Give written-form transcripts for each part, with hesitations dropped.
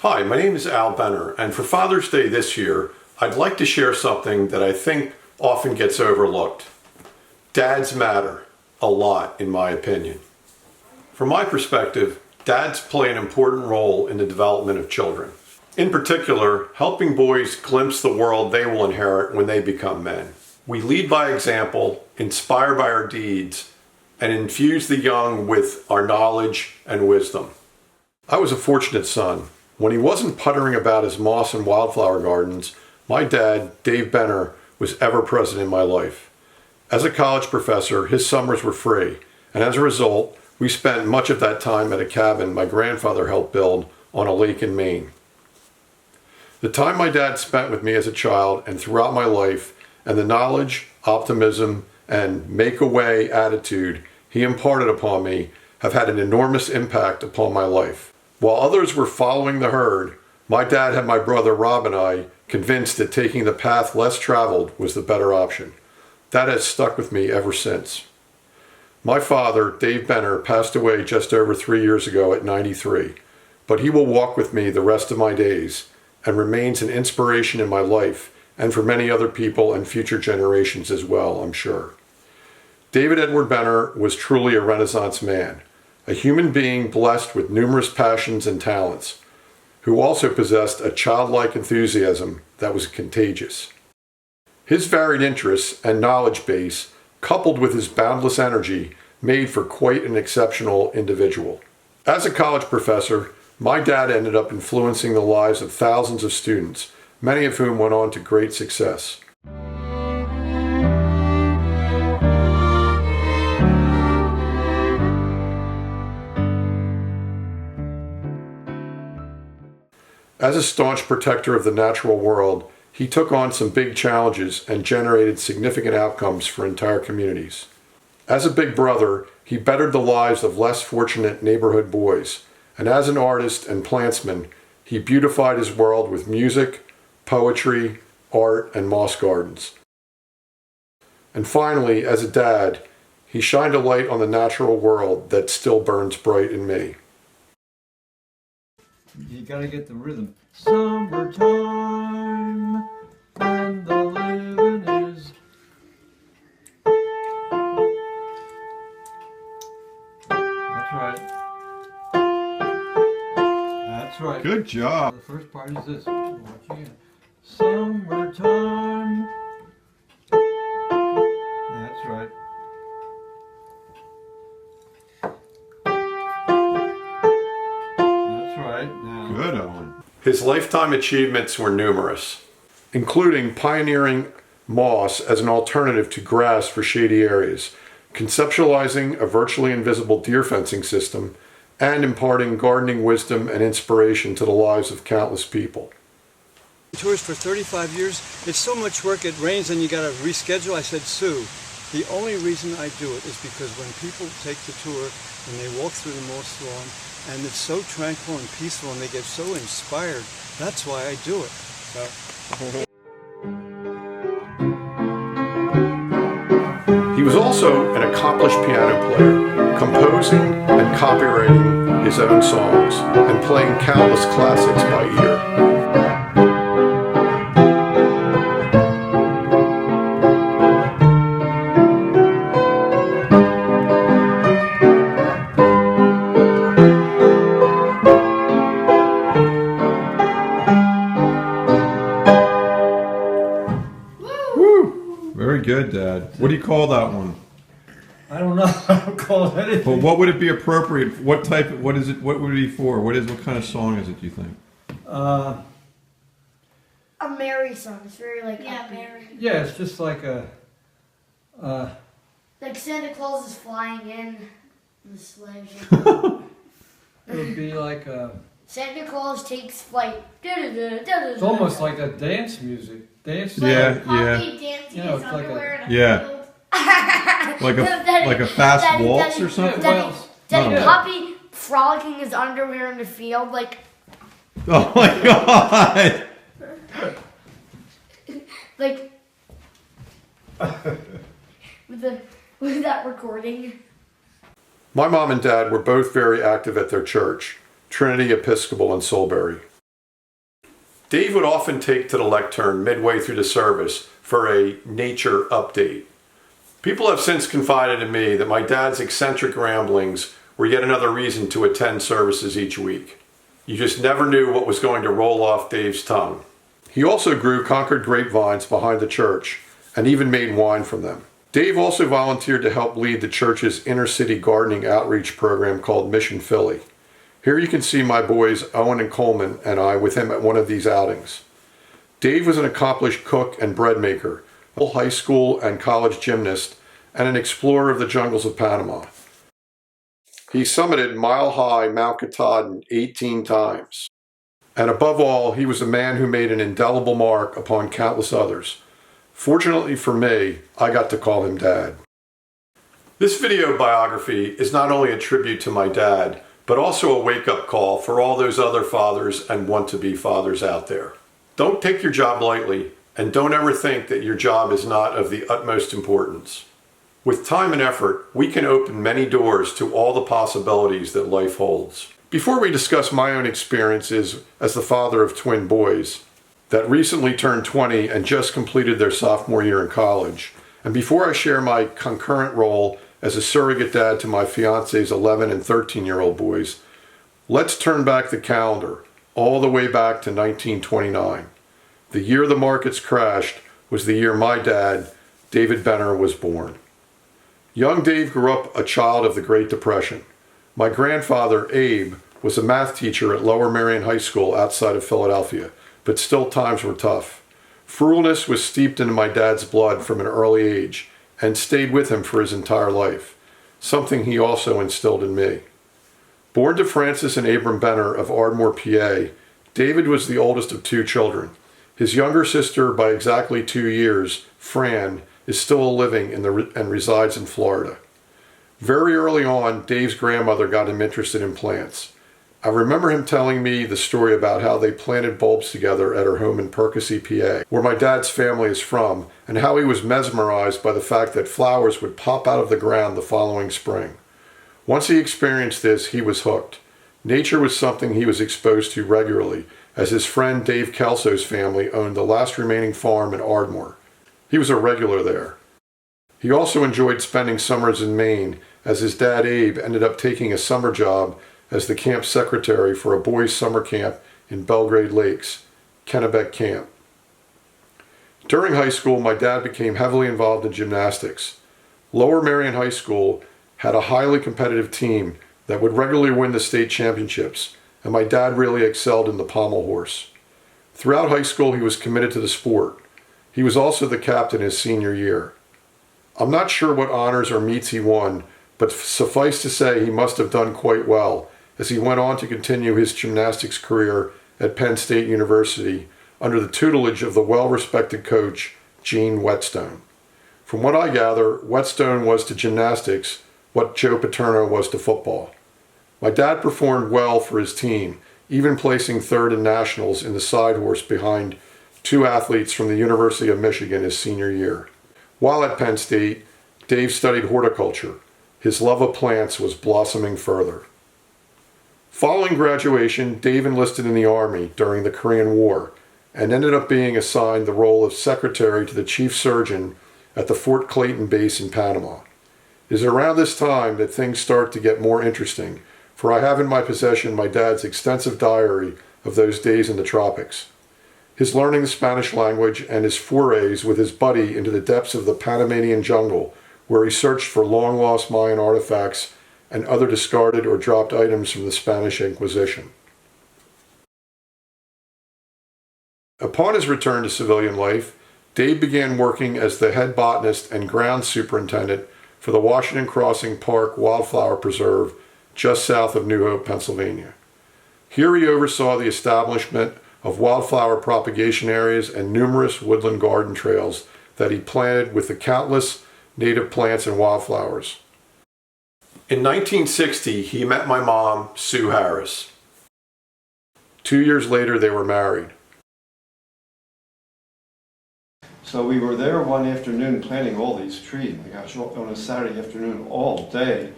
Hi, my name is Al Benner, and for Father's Day this year, I'd like to share something that I think often gets overlooked. Dads matter a lot, in my opinion. From my perspective, dads play an important role in the development of children. In particular, helping boys glimpse the world they will inherit when they become men. We lead by example, inspire by our deeds, and infuse the young with our knowledge and wisdom. I was a fortunate son. When he wasn't puttering about his moss and wildflower gardens, my dad, Dave Benner, was ever present in my life. As a college professor, his summers were free, and as a result, we spent much of that time at a cabin my grandfather helped build on a lake in Maine. The time my dad spent with me as a child and throughout my life, and the knowledge, optimism, and make-a-way attitude he imparted upon me have had an enormous impact upon my life. While others were following the herd, my dad had my brother Rob and I convinced that taking the path less traveled was the better option. That has stuck with me ever since. My father, Dave Benner, passed away just over 3 years ago at 93, but he will walk with me the rest of my days and remains an inspiration in my life and for many other people and future generations as well, I'm sure. David Edward Benner was truly a Renaissance man, a human being blessed with numerous passions and talents, who also possessed a childlike enthusiasm that was contagious. His varied interests and knowledge base, coupled with his boundless energy, made for quite an exceptional individual. As a college professor, my dad ended up influencing the lives of thousands of students, many of whom went on to great success. As a staunch protector of the natural world, he took on some big challenges and generated significant outcomes for entire communities. As a big brother, he bettered the lives of less fortunate neighborhood boys, and as an artist and plantsman, he beautified his world with music, poetry, art, and moss gardens. And finally, as a dad, he shined a light on the natural world that still burns bright in me. You gotta get the rhythm. Summertime, and the living is. That's right. That's right. Good job. The first part is this. Watch again. Summertime. That's right. Now. Good, Owen. His lifetime achievements were numerous, including pioneering moss as an alternative to grass for shady areas, conceptualizing a virtually invisible deer fencing system, and imparting gardening wisdom and inspiration to the lives of countless people. Tours for 35 years. It's so much work, it rains and you got to reschedule. I said, Sue, the only reason I do it is because when people take the tour and they walk through the moss lawn, and it's so tranquil and peaceful and they get so inspired, that's why I do it. So. He was also an accomplished piano player, composing and copywriting his own songs and playing countless classics by ear. Very good, Dad. What do you call that one? I don't know. I don't call it anything. But what would it be appropriate? What type? What is it? What would it be for? What kind of song is it? Do you think? A merry song. It's very merry. Yeah, it's just like a. Like Santa Claus is flying in the sleigh. It would be like a. Santa Claus takes flight. It's almost like a dance music. Dance. Yeah. Dancing You know, his it's like underwear in a Yeah. field. like a fast waltz or something. Daddy Poppy frolicking his underwear in the field, like. Oh my God! Like. with that recording. My mom and dad were both very active at their church, Trinity Episcopal in Solebury. Dave would often take to the lectern midway through the service for a nature update. People have since confided in me that my dad's eccentric ramblings were yet another reason to attend services each week. You just never knew what was going to roll off Dave's tongue. He also grew Concord grapevines behind the church and even made wine from them. Dave also volunteered to help lead the church's inner-city gardening outreach program called Mission Philly. Here you can see my boys Owen and Coleman and I with him at one of these outings. Dave was an accomplished cook and bread maker, a high school and college gymnast, and an explorer of the jungles of Panama. He summited mile-high Mount Katahdin 18 times. And above all, he was a man who made an indelible mark upon countless others. Fortunately for me, I got to call him Dad. This video biography is not only a tribute to my dad, but also a wake-up call for all those other fathers and want-to-be fathers out there. Don't take your job lightly, and don't ever think that your job is not of the utmost importance. With time and effort, we can open many doors to all the possibilities that life holds. Before we discuss my own experiences as the father of twin boys that recently turned 20 and just completed their sophomore year in college, and before I share my concurrent role as a surrogate dad to my fiance's 11 and 13-year-old boys, let's turn back the calendar all the way back to 1929. The year the markets crashed was the year my dad, David Benner, was born. Young Dave grew up a child of the Great Depression. My grandfather, Abe, was a math teacher at Lower Merion High School outside of Philadelphia, but still times were tough. Frugalness was steeped into my dad's blood from an early age and stayed with him for his entire life, something he also instilled in me. Born to Francis and Abram Benner of Ardmore, PA, David was the oldest of two children. His younger sister, by exactly 2 years, Fran, is still living and resides in Florida. Very early on, Dave's grandmother got him interested in plants. I remember him telling me the story about how they planted bulbs together at her home in Percy, PA, where my dad's family is from, and how he was mesmerized by the fact that flowers would pop out of the ground the following spring. Once he experienced this, he was hooked. Nature was something he was exposed to regularly, as his friend Dave Kelso's family owned the last remaining farm in Ardmore. He was a regular there. He also enjoyed spending summers in Maine, as his dad Abe ended up taking a summer job as the camp secretary for a boys' summer camp in Belgrade Lakes, Kennebec Camp. During high school, my dad became heavily involved in gymnastics. Lower Merion High School had a highly competitive team that would regularly win the state championships, and my dad really excelled in the pommel horse. Throughout high school, he was committed to the sport. He was also the captain his senior year. I'm not sure what honors or meets he won, but suffice to say he must have done quite well, as he went on to continue his gymnastics career at Penn State University under the tutelage of the well-respected coach, Gene Whetstone. From what I gather, Whetstone was to gymnastics what Joe Paterno was to football. My dad performed well for his team, even placing third in nationals in the side horse behind two athletes from the University of Michigan his senior year. While at Penn State, Dave studied horticulture. His love of plants was blossoming further. Following graduation, Dave enlisted in the Army during the Korean War and ended up being assigned the role of secretary to the chief surgeon at the Fort Clayton base in Panama. It is around this time that things start to get more interesting, for I have in my possession my dad's extensive diary of those days in the tropics. His learning the Spanish language and his forays with his buddy into the depths of the Panamanian jungle, where he searched for long-lost Mayan artifacts and other discarded or dropped items from the Spanish Inquisition. Upon his return to civilian life, Dave began working as the head botanist and ground superintendent for the Washington Crossing Park Wildflower Preserve just south of New Hope, Pennsylvania. Here he oversaw the establishment of wildflower propagation areas and numerous woodland garden trails that he planted with the countless native plants and wildflowers. In 1960, he met my mom, Sue Harris. 2 years later, they were married. So we were there one afternoon planting all these trees. My gosh, on a Saturday afternoon all day.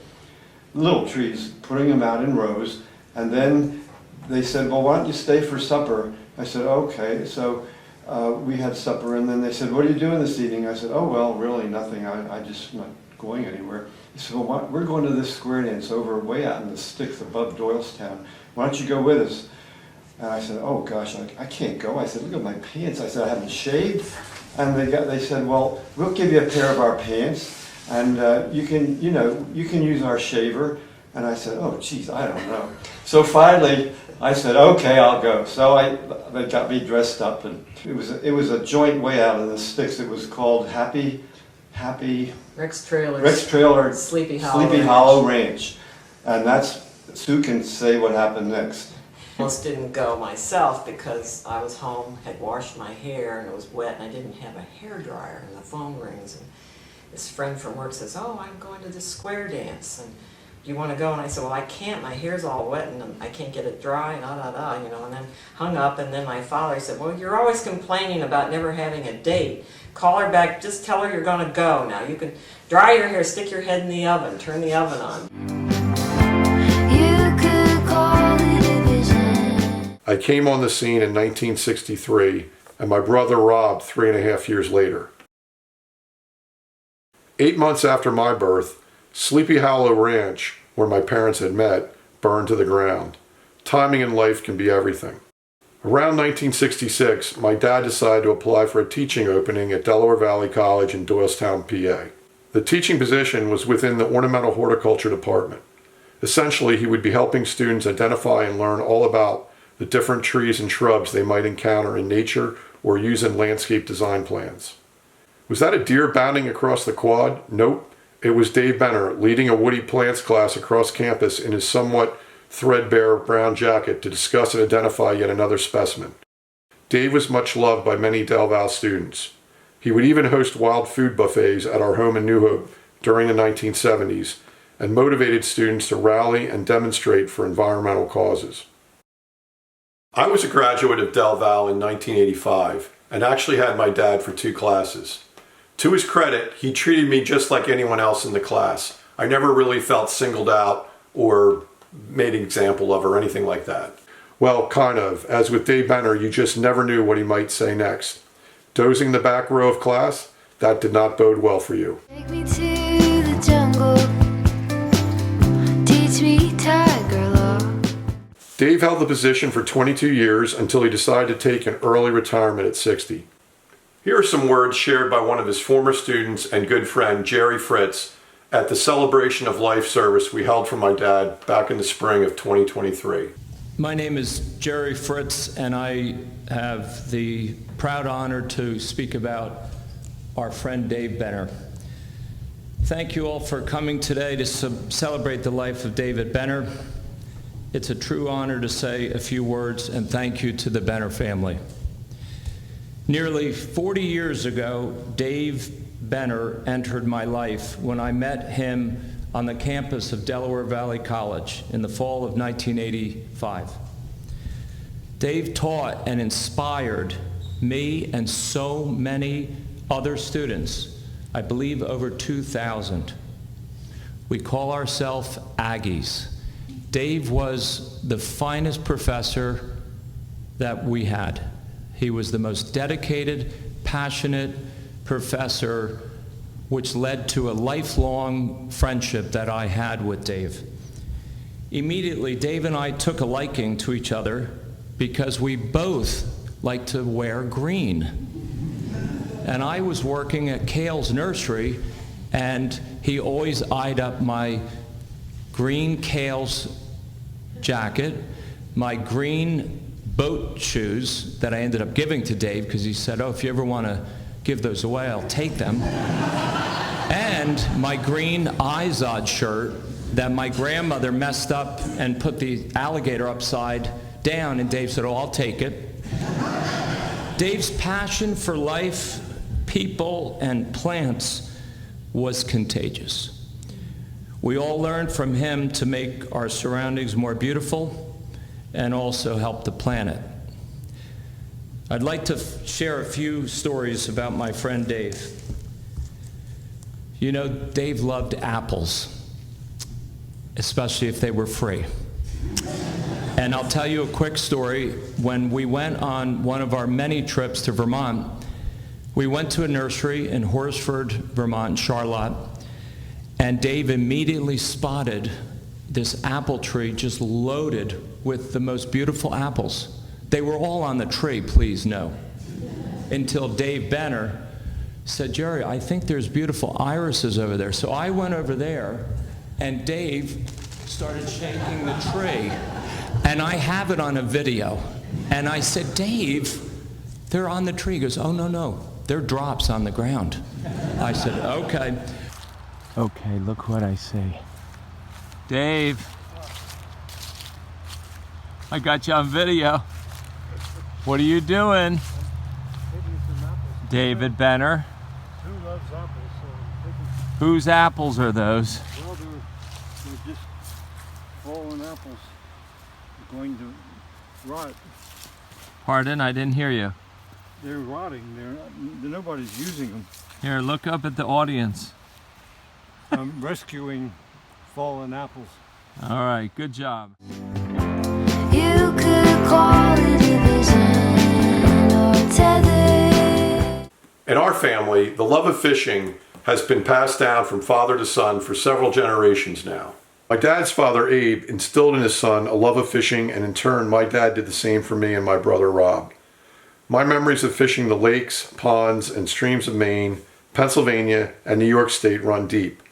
Little trees, putting them out in rows. And then they said, well, why don't you stay for supper I said, okay. So we had supper, and then they said, what are you doing this evening? I said, oh, well, really nothing. I just not going anywhere. He said, well, we're going to this square dance over way out in the sticks above Doylestown. Why don't you go with us? And I said, oh gosh, I can't go. I said, look at my pants. I said, I haven't shaved. And they said, well, we'll give you a pair of our pants, and you can use our shaver. And I said, oh geez, I don't know. So finally, I said, okay, I'll go. So they got me dressed up, and it was a joint way out in the sticks. It was called Happy Rick's Trailers. Rick's Trailer Sleepy Hollow Hollow Ranch. And Sue can say what happened next. Almost didn't go myself because I was home, had washed my hair, and it was wet, and I didn't have a hair dryer, and the phone rings, and this friend from work says, oh, I'm going to this square dance, and do you want to go? And I said, well, I can't, my hair's all wet, and I can't get it dry, and and then hung up, and then my father said, well, you're always complaining about never having a date. Call her back, just tell her you're going to go. Now, you can dry your hair, stick your head in the oven, turn the oven on. I came on the scene in 1963, and my brother Rob 3.5 years later. 8 months after my birth, Sleepy Hollow Ranch, where my parents had met, burned to the ground. Timing in life can be everything. Around 1966, my dad decided to apply for a teaching opening at Delaware Valley College in Doylestown, PA. The teaching position was within the ornamental horticulture department. Essentially, he would be helping students identify and learn all about the different trees and shrubs they might encounter in nature or use in landscape design plans. Was that a deer bounding across the quad? Nope. It was Dave Benner leading a woody plants class across campus in his somewhat threadbare brown jacket to discuss and identify yet another specimen. Dave was much loved by many Del Val students. He would even host wild food buffets at our home in New Hope during the 1970s and motivated students to rally and demonstrate for environmental causes. I was a graduate of Del Val in 1985 and actually had my dad for 2 classes. To his credit, he treated me just like anyone else in the class. I never really felt singled out or made an example of or anything like that. Well, kind of. As with Dave Benner, you just never knew what he might say next. Dozing the back row of class, that did not bode well for you. Take me to the jungle. Teach me tiger law. Dave held the position for 22 years until he decided to take an early retirement at 60. Here are some words shared by one of his former students and good friend, Jerry Fritz, at the Celebration of Life service we held for my dad back in the spring of 2023. My name is Jerry Fritz, and I have the proud honor to speak about our friend Dave Benner. Thank you all for coming today to celebrate the life of David Benner. It's a true honor to say a few words, and thank you to the Benner family. Nearly 40 years ago, Dave Benner entered my life when I met him on the campus of Delaware Valley College in the fall of 1985. Dave taught and inspired me and so many other students, I believe over 2,000. We call ourselves Aggies. Dave was the finest professor that we had. He was the most dedicated, passionate professor, which led to a lifelong friendship that I had with Dave. Immediately, Dave and I took a liking to each other because we both like to wear green. And I was working at Kale's nursery, and he always eyed up my green Kale's jacket, my green boat shoes that I ended up giving to Dave because he said, oh, if you ever want to give those away, I'll take them. And my green Izod shirt that my grandmother messed up and put the alligator upside down, and Dave said, oh, I'll take it. Dave's passion for life, people, and plants was contagious. We all learned from him to make our surroundings more beautiful and also help the planet. I'd like to share a few stories about my friend Dave. You know, Dave loved apples, especially if they were free. And I'll tell you a quick story. When we went on one of our many trips to Vermont, we went to a nursery in Horsford, Vermont, Charlotte, and Dave immediately spotted this apple tree just loaded with the most beautiful apples. They were all on the tree, please know. Until Dave Benner said, Jerry, I think there's beautiful irises over there. So I went over there, and Dave started shaking the tree. And I have it on a video. And I said, Dave, they're on the tree. He goes, oh, no, they're drops on the ground. I said, okay. Okay, look what I see. Dave, I got you on video. What are you doing? David Benner. Who loves apples? So I'm taking, Whose apples are those? well, they're just fallen apples. They're going to rot. Pardon, I didn't hear you. They're rotting. Nobody's using them. Here, look up at the audience. I'm rescuing fallen apples. All right, good job. You could call it a vision or tethered. In our family, the love of fishing has been passed down from father to son for several generations now. My dad's father, Abe, instilled in his son a love of fishing, and in turn, my dad did the same for me and my brother, Rob. My memories of fishing the lakes, ponds, and streams of Maine, Pennsylvania, and New York State run deep.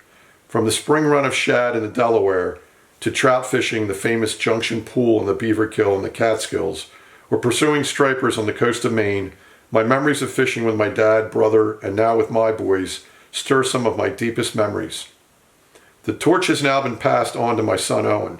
From the spring run of shad in the Delaware, to trout fishing the famous Junction Pool in the Beaverkill in the Catskills, or pursuing stripers on the coast of Maine, my memories of fishing with my dad, brother, and now with my boys stir some of my deepest memories. The torch has now been passed on to my son Owen.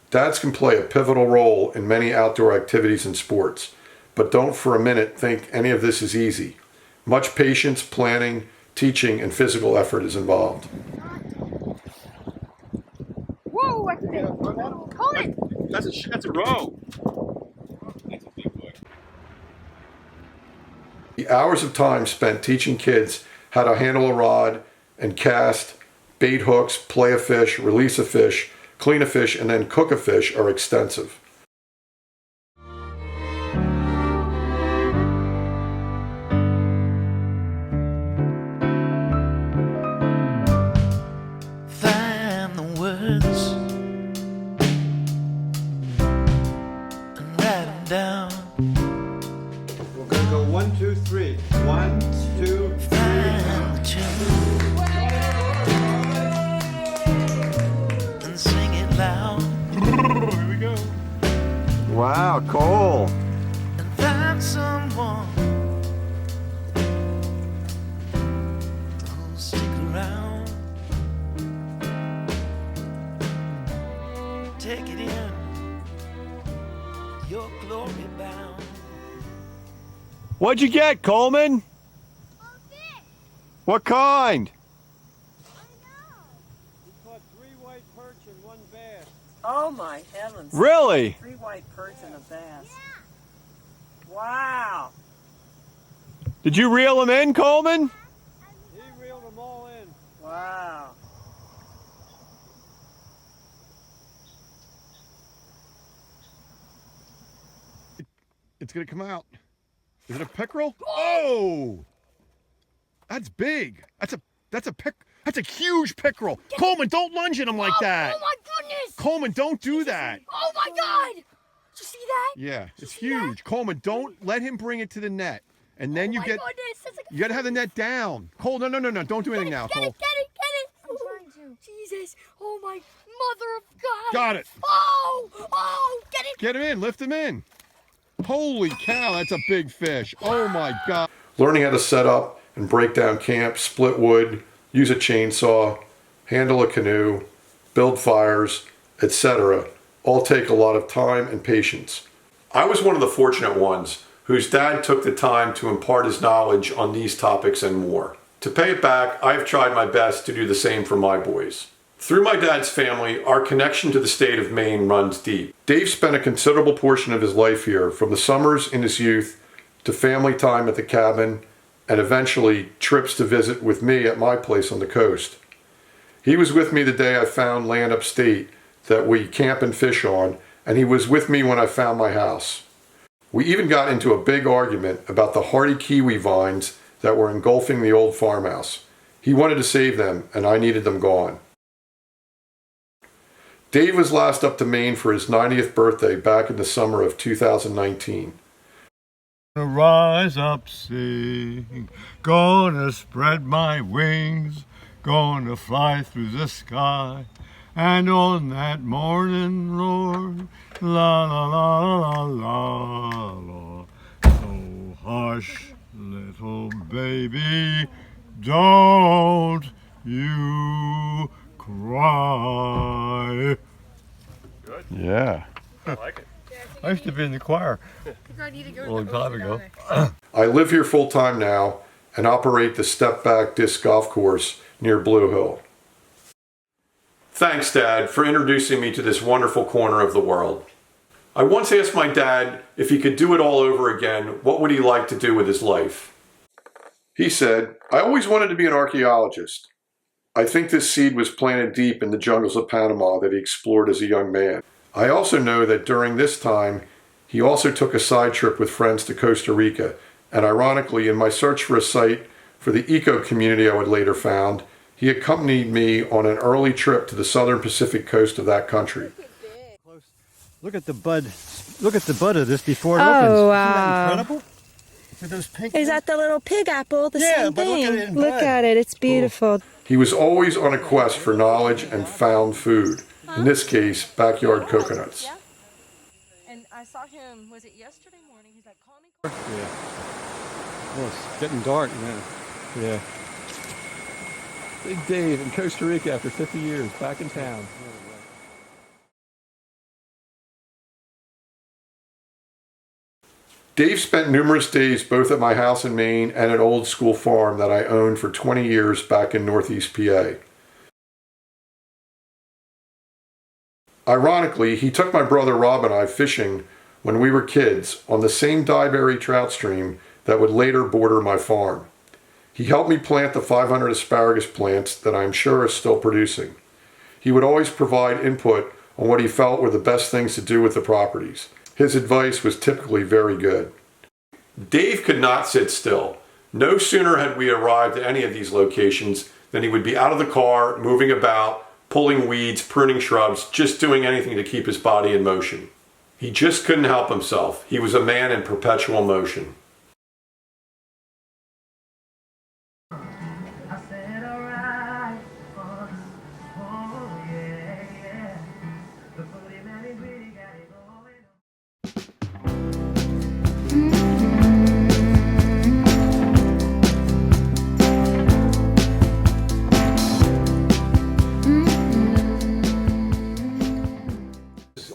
Dads can play a pivotal role in many outdoor activities and sports, but don't for a minute think any of this is easy. Much patience, planning, teaching, and physical effort is involved. Whoa, that's big. Call it. That's a row. The hours of time spent teaching kids how to handle a rod and cast, bait hooks, play a fish, release a fish, clean a fish, and then cook a fish are extensive. Find the words and write them down. We're going to go 1, 2, 3. 1, 2, 3. Find the tune and sing it loud. Here we go. Wow, Cole. And find someone who'll stick around. Take it in, your glory bound. What'd you get, Coleman? What kind? Caught 3 white perch and 1 bass. Oh my heavens. Really? 3 white perch and a bass. Wow. Did you reel them in, Coleman? He reeled them all in. Wow. It's gonna come out. Is it a pickerel? Oh! That's big. That's a huge pickerel. Coleman, don't lunge at him like that. Oh my goodness. Coleman, don't do that. Oh my God. Did you see that? Yeah, it's huge. Coleman, don't let him bring it to the net. And then Oh you my get goodness. That's like a you gotta have the net down. Cole, no, don't do anything now, Get Cole. it. I'm trying to. Jesus. Oh my mother of God. Got it. Oh, get it. Get him in, lift him in. Holy cow, that's a big fish. Oh my God. Learning how to set up and break down camp, split wood, use a chainsaw, handle a canoe, build fires, etc. all take a lot of time and patience. I was one of the fortunate ones whose dad took the time to impart his knowledge on these topics and more. To pay it back, I have tried my best to do the same for my boys. Through my dad's family, our connection to the state of Maine runs deep. Dave spent a considerable portion of his life here, from the summers in his youth to family time at the cabin, and eventually trips to visit with me at my place on the coast. He was with me the day I found land upstate, that we camp and fish on, and he was with me when I found my house. We even got into a big argument about the hardy kiwi vines that were engulfing the old farmhouse. He wanted to save them, and I needed them gone. Dave was last up to Maine for his 90th birthday back in the summer of 2019. Gonna rise up, sing, gonna spread my wings, gonna fly through the sky, and on that morning, Lord, la la la la la la. So hush, little baby, don't you cry. Good. Yeah. I like it. I used to be in the choir a long time ago. I live here full time now and operate the Step Back Disc Golf Course near Blue Hill. Thanks, Dad, for introducing me to this wonderful corner of the world. I once asked my dad if he could do it all over again, what would he like to do with his life? He said, "I always wanted to be an archaeologist." I think this seed was planted deep in the jungles of Panama that he explored as a young man. I also know that during this time, he also took a side trip with friends to Costa Rica, and ironically, in my search for a site for the eco community I would later found, he accompanied me on an early trip to the southern Pacific coast of that country. Look at the bud. Look at the bud of this before it opens. Oh, Isn't wow. that incredible? With those pink Is that the little pig apple? The Yeah, same but look thing. at it in Look bud. at it. It's beautiful. He was always on a quest for knowledge and found food, in this case, backyard coconuts. And I saw him, was it yesterday morning? He's like, call me. Yeah. Oh, it's getting dark now. Yeah. Big Dave in Costa Rica after 50 years, back in town. Dave spent numerous days both at my house in Maine and at Old School Farm that I owned for 20 years back in Northeast PA. Ironically, he took my brother Rob and I fishing when we were kids on the same Dyeberry trout stream that would later border my farm. He helped me plant the 500 asparagus plants that I'm sure are still producing. He would always provide input on what he felt were the best things to do with the properties. His advice was typically very good. Dave could not sit still. No sooner had we arrived at any of these locations than he would be out of the car, moving about, pulling weeds, pruning shrubs, just doing anything to keep his body in motion. He just couldn't help himself. He was a man in perpetual motion.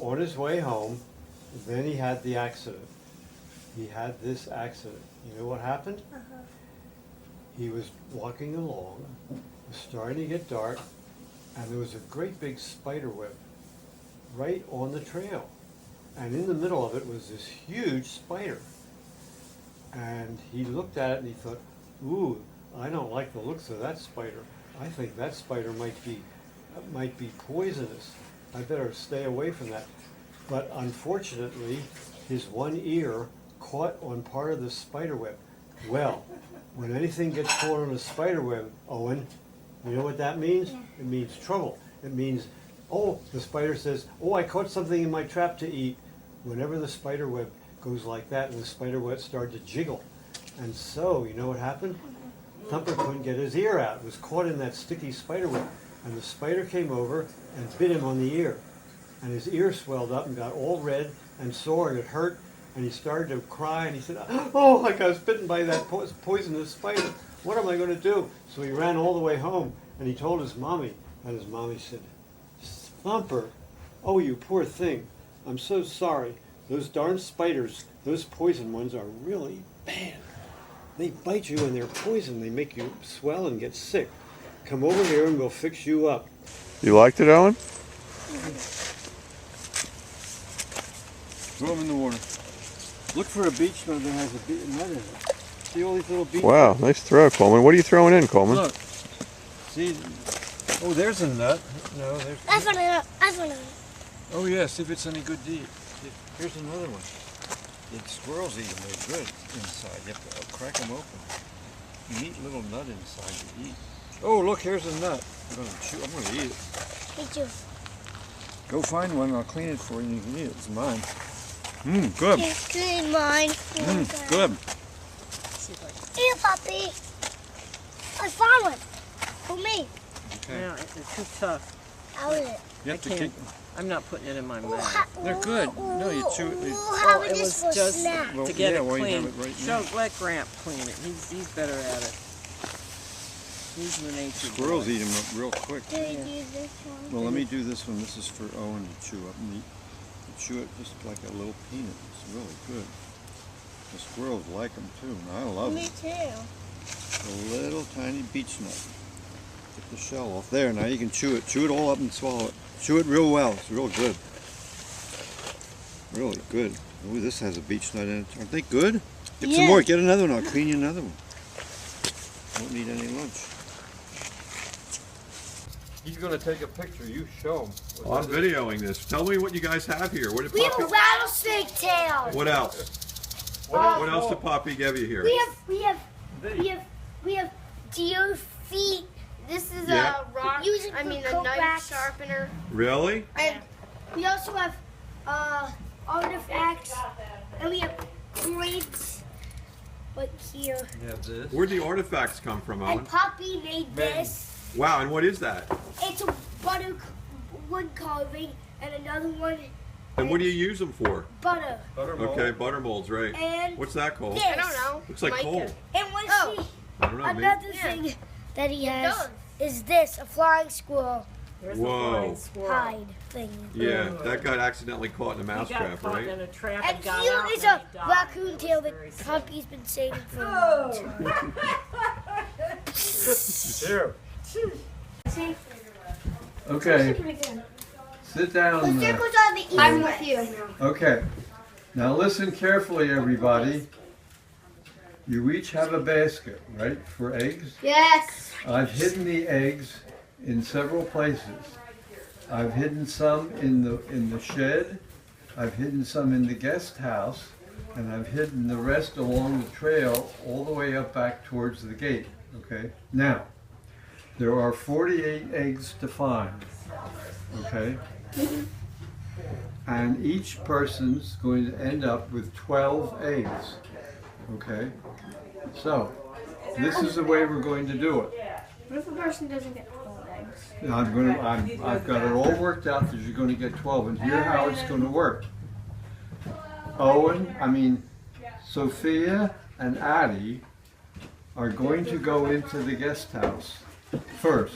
On his way home, then he had the accident. He had this accident. You know what happened? He was walking along, it was starting to get dark, and there was a great big spider web right on the trail. And in the middle of it was this huge spider. And he looked at it and he thought, ooh, I don't like the looks of that spider. I think that spider might be poisonous. I better stay away from that. But unfortunately, his one ear caught on part of the spider web. Well, when anything gets caught on a spider web, Owen, you know what that means? It means trouble. It means, oh, the spider says, oh, I caught something in my trap to eat. Whenever the spider web goes like that, and the spider web started to jiggle. And so, you know what happened? Thumper couldn't get his ear out. It was caught in that sticky spider web. And the spider came over and bit him on the ear. And his ear swelled up and got all red and sore, and it hurt. And he started to cry, and he said, oh, like I was bitten by that poisonous spider. What am I going to do? So he ran all the way home, and he told his mommy. And his mommy said, Thumper, oh, you poor thing. I'm so sorry. Those darn spiders, those poison ones are really bad. They bite you and they're poison. They make you swell and get sick. Come over here and we'll fix you up. You liked it, Owen? Throw them in the water. Look for a beach nut that has a nut in it. See all these little beach Wow, nice throw, Coleman. What are you throwing in, Coleman? Look. See, Oh, there's a nut. No, there's. I found a Oh yeah, see if it's any good to eat. Here's another one. Squirrels eat them. They're good inside. You have to crack them open. Neat little nut inside to eat. Oh, look, here's a nut. I'm gonna eat it. Me too. Go find one. I'll clean it for you. And you can eat it. It's mine. Mmm, good. It's good, mine. Mmm, good. Here, puppy. I found one. For me. Okay. No, it's too tough. How is it? You have to can't. kick. I'm not putting it in my Ooh, mouth. They're good. No, you chew it. How Well, is it this was for just snack? Well, to get yeah, it well, you clean. have it right Show, now. let Gramp clean it. He's better at it. He's the nature Squirrels boy. eat them up real quick. Do you do this one? Well, let me do this one. This is for Owen to chew up meat. You chew it just like a little peanut. It's really good. The squirrels like them too, and I love Me them. too. A little tiny beech nut. Get the shell off. There, now you can chew it. Chew it all up and swallow it. Chew it real well. It's real good. Really good. Ooh, this has a beech nut in it. Aren't they good? Get some Yeah. more. Get another one. I'll clean you another one. Don't need any lunch. He's gonna take a picture. You show him. Well, I'm videoing this. Tell me what you guys have here. What did We have a Poppy? rattlesnake tail. What else? What else did Poppy give you here? We have deer feet. This is Yeah. a rock. Use it I for mean, a coat knife racks. sharpener. Really? And we also have artifacts, and we have crates like here. You have this. Where'd the artifacts come from, Owen? And Poppy made this. Wow, and what is that? It's a wood carving, and another one. And what do you use them for? Butter. Okay, butter molds, right. And What's that called? this. I don't know. Looks like Mica. coal. And what Oh. I don't know. maybe- another thing that he has does. is this, a flying squirrel There's Whoa. a flying squirrel. hide thing. Yeah, that got accidentally caught in a He mouse got trap, caught right? in a trap And and got here out is and a he died. raccoon It tail was very that sad. Poppy's been saving for a long Here. time. Okay. Sit down. I'm with you. Okay. Now listen carefully, everybody. You each have a basket, right, for eggs? Yes. I've hidden the eggs in several places. I've hidden some in the shed. I've hidden some in the guest house, and I've hidden the rest along the trail all the way up back towards the gate. Okay. Now, there are 48 eggs to find. Okay. And each person's going to end up with 12 eggs. Okay. So, this is the way we're going to do it. What if a person doesn't get 12 eggs? I've got it all worked out that you're going to get 12, and here's how it's going to work. Sophia and Addie are going to go into the guest house first.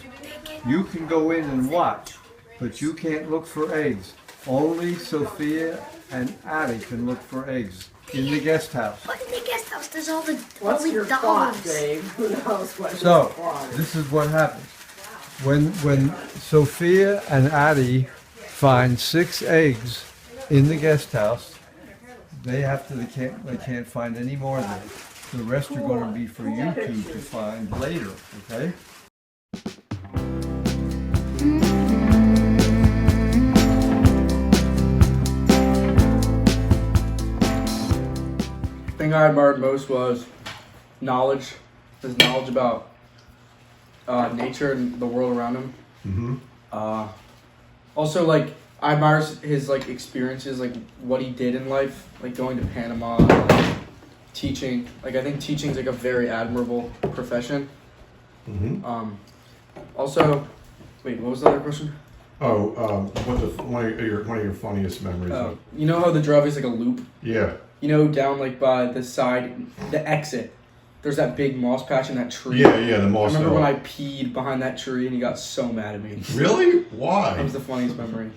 You can go in and watch, but you can't look for eggs. Only Sophia and Addie can look for eggs in the guest house. But in the guest house, there's all the What's only your dogs. thought, Dave? Who knows what So, your thought is? this is what happens. When Sophia and Addie find 6 eggs in the guest house, they can't find any more than it. The rest are going to be for you two to find later, okay? The thing I admired most was knowledge, his knowledge about nature and the world around him. Mm-hmm. Also, like, I admire his like experiences, like what he did in life, like going to Panama, teaching. Like, I think teaching is like a very admirable profession. Mm-hmm. Also, wait, what was the other question? One of your funniest memories? Oh, you know how the driveway is like a loop? Yeah. You know, down like by the side, the exit. There's that big moss patch in that tree. Yeah, the moss. I remember hill. when I peed behind that tree and he got so mad at me. Really? That Why? was the funniest memory.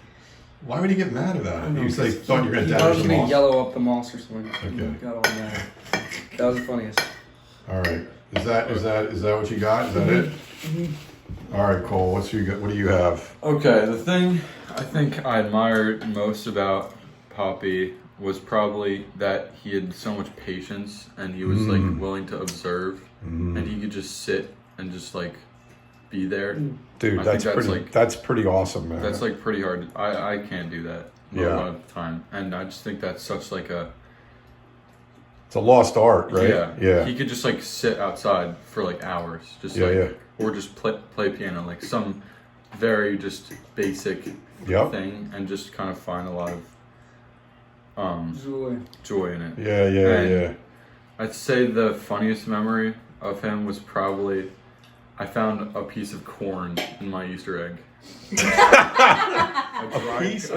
Why would he get mad about it? He was like, thought you were gonna He thought I damage was the gonna moss. yellow up the moss or something. Okay. He got all mad. That was the funniest. All right. Is that what you got? Is that it? All right, Cole. What do you have? Okay, the thing I think I admired most about Poppy was probably that he had so much patience and he was like willing to observe and he could just sit and just like be there. Dude, I that's think pretty. like, that's pretty awesome, man. that's like pretty hard. I can't do that a Yeah. lot of the time, and I just think that's such like a It's a lost art, right? yeah. He could just like sit outside for like hours, just or just play piano, like some very just basic thing, and just kind of find a lot of joy in it. Yeah. I'd say the funniest memory of him was probably I found a piece of corn in my Easter egg. a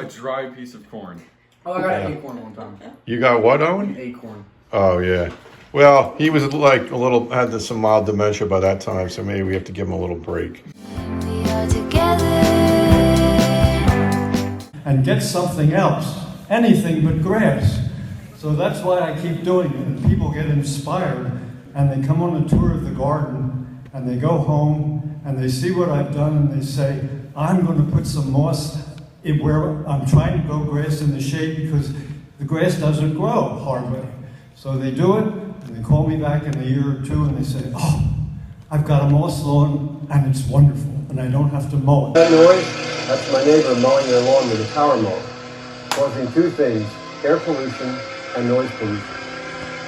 dry piece of corn. Oh, I got an acorn one time. You got what, Owen? An acorn. Oh yeah. Well, he was like a little had some mild dementia by that time, so maybe we have to give him a little break. We are together. And get something else, anything but grass. So that's why I keep doing it. And people get inspired and they come on a tour of the garden and they go home and they see what I've done and they say, I'm going to put some moss in where I'm trying to grow grass in the shade because the grass doesn't grow hardly. So they do it and they call me back in a year or two and they say, oh, I've got a moss lawn and it's wonderful and I don't have to mow it. That noise, that's my neighbor mowing their lawn with a power mower, causing two things, air pollution and noise pollution.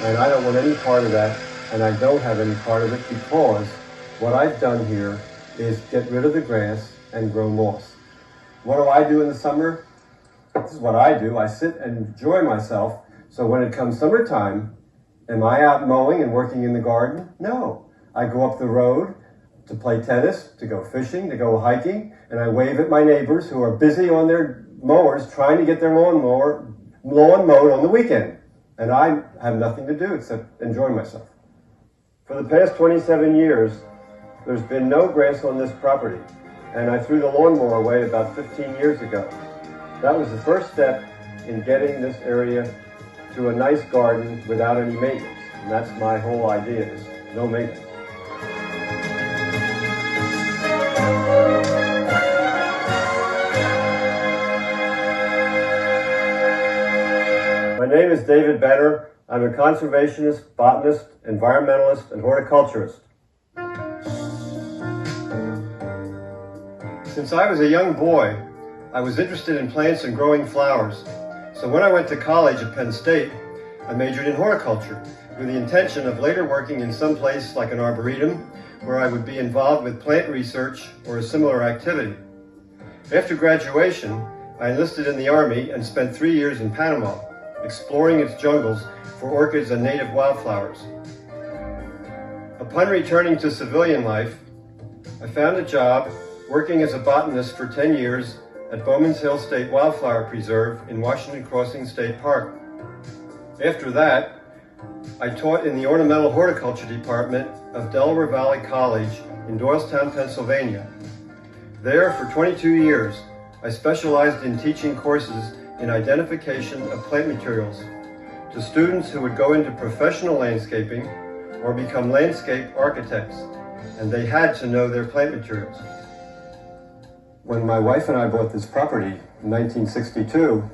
And I don't want any part of that, and I don't have any part of it because what I've done here is get rid of the grass and grow moss. What do I do in the summer? This is what I do. I sit and enjoy myself. So when it comes summertime, am I out mowing and working in the garden? No. I go up the road to play tennis, to go fishing, to go hiking, and I wave at my neighbors who are busy on their mowers trying to get their lawn mowed on the weekend. And I have nothing to do except enjoy myself. For the past 27 years, there's been no grass on this property, and I threw the lawnmower away about 15 years ago. That was the first step in getting this area to a nice garden without any maintenance. And that's my whole idea, is no maintenance. My name is David Benner. I'm a conservationist, botanist, environmentalist, and horticulturist. Since I was a young boy, I was interested in plants and growing flowers. So when I went to college at Penn State, I majored in horticulture with the intention of later working in some place like an arboretum where I would be involved with plant research or a similar activity. After graduation, I enlisted in the Army and spent 3 years in Panama, exploring its jungles for orchids and native wildflowers. Upon returning to civilian life, I found a job working as a botanist for 10 years at Bowman's Hill State Wildflower Preserve in Washington Crossing State Park. After that, I taught in the Ornamental Horticulture Department of Delaware Valley College in Doylestown, Pennsylvania. There, for 22 years, I specialized in teaching courses in identification of plant materials to students who would go into professional landscaping or become landscape architects, and they had to know their plant materials. When my wife and I bought this property in 1962,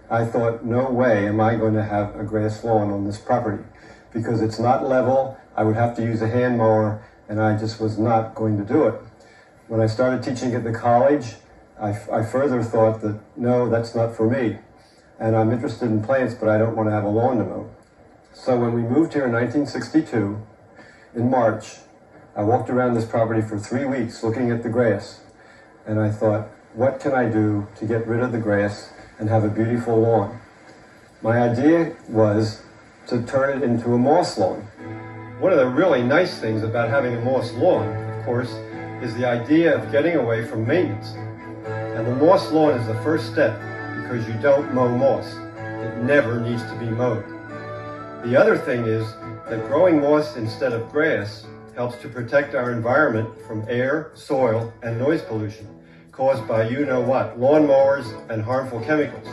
I thought, no way am I going to have a grass lawn on this property because it's not level, I would have to use a hand mower, and I just was not going to do it. When I started teaching at the college, I further thought that, no, that's not for me. And I'm interested in plants, but I don't want to have a lawn to mow. So when we moved here in 1962, in March, I walked around this property for 3 weeks looking at the grass. And I thought, what can I do to get rid of the grass and have a beautiful lawn? My idea was to turn it into a moss lawn. One of the really nice things about having a moss lawn, of course, is the idea of getting away from maintenance. And the moss lawn is the first step because you don't mow moss. It never needs to be mowed. The other thing is that growing moss instead of grass helps to protect our environment from air, soil, and noise pollution caused by you-know-what, lawnmowers and harmful chemicals.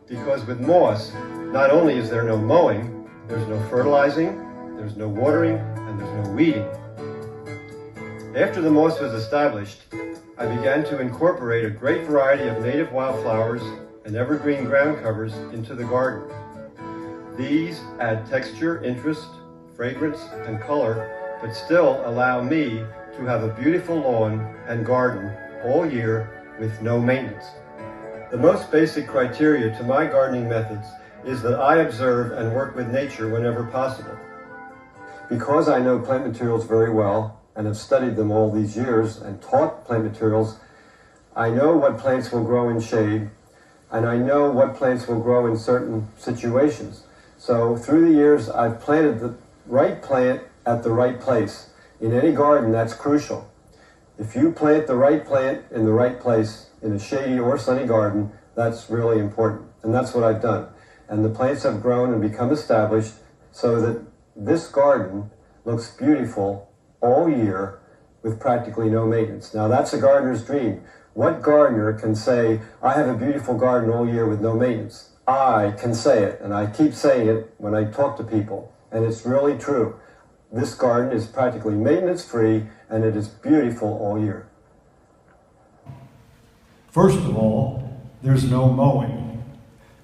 Because with moss, not only is there no mowing, there's no fertilizing, there's no watering, and there's no weeding. After the moss was established, I began to incorporate a great variety of native wildflowers and evergreen ground covers into the garden. These add texture, interest, fragrance, and color, but still allow me to have a beautiful lawn and garden all year with no maintenance. The most basic criteria to my gardening methods is that I observe and work with nature whenever possible. Because I know plant materials very well and have studied them all these years and taught plant materials, I know what plants will grow in shade, and I know what plants will grow in certain situations. So through the years, I've planted the right plant at the right place. In any garden, that's crucial. If you plant the right plant in the right place in a shady or sunny garden, that's really important. And that's what I've done. And the plants have grown and become established so that this garden looks beautiful all year with practically no maintenance. Now that's a gardener's dream. What gardener can say, I have a beautiful garden all year with no maintenance? I can say it, and I keep saying it when I talk to people, and it's really true. This garden is practically maintenance-free, and it is beautiful all year. First of all, there's no mowing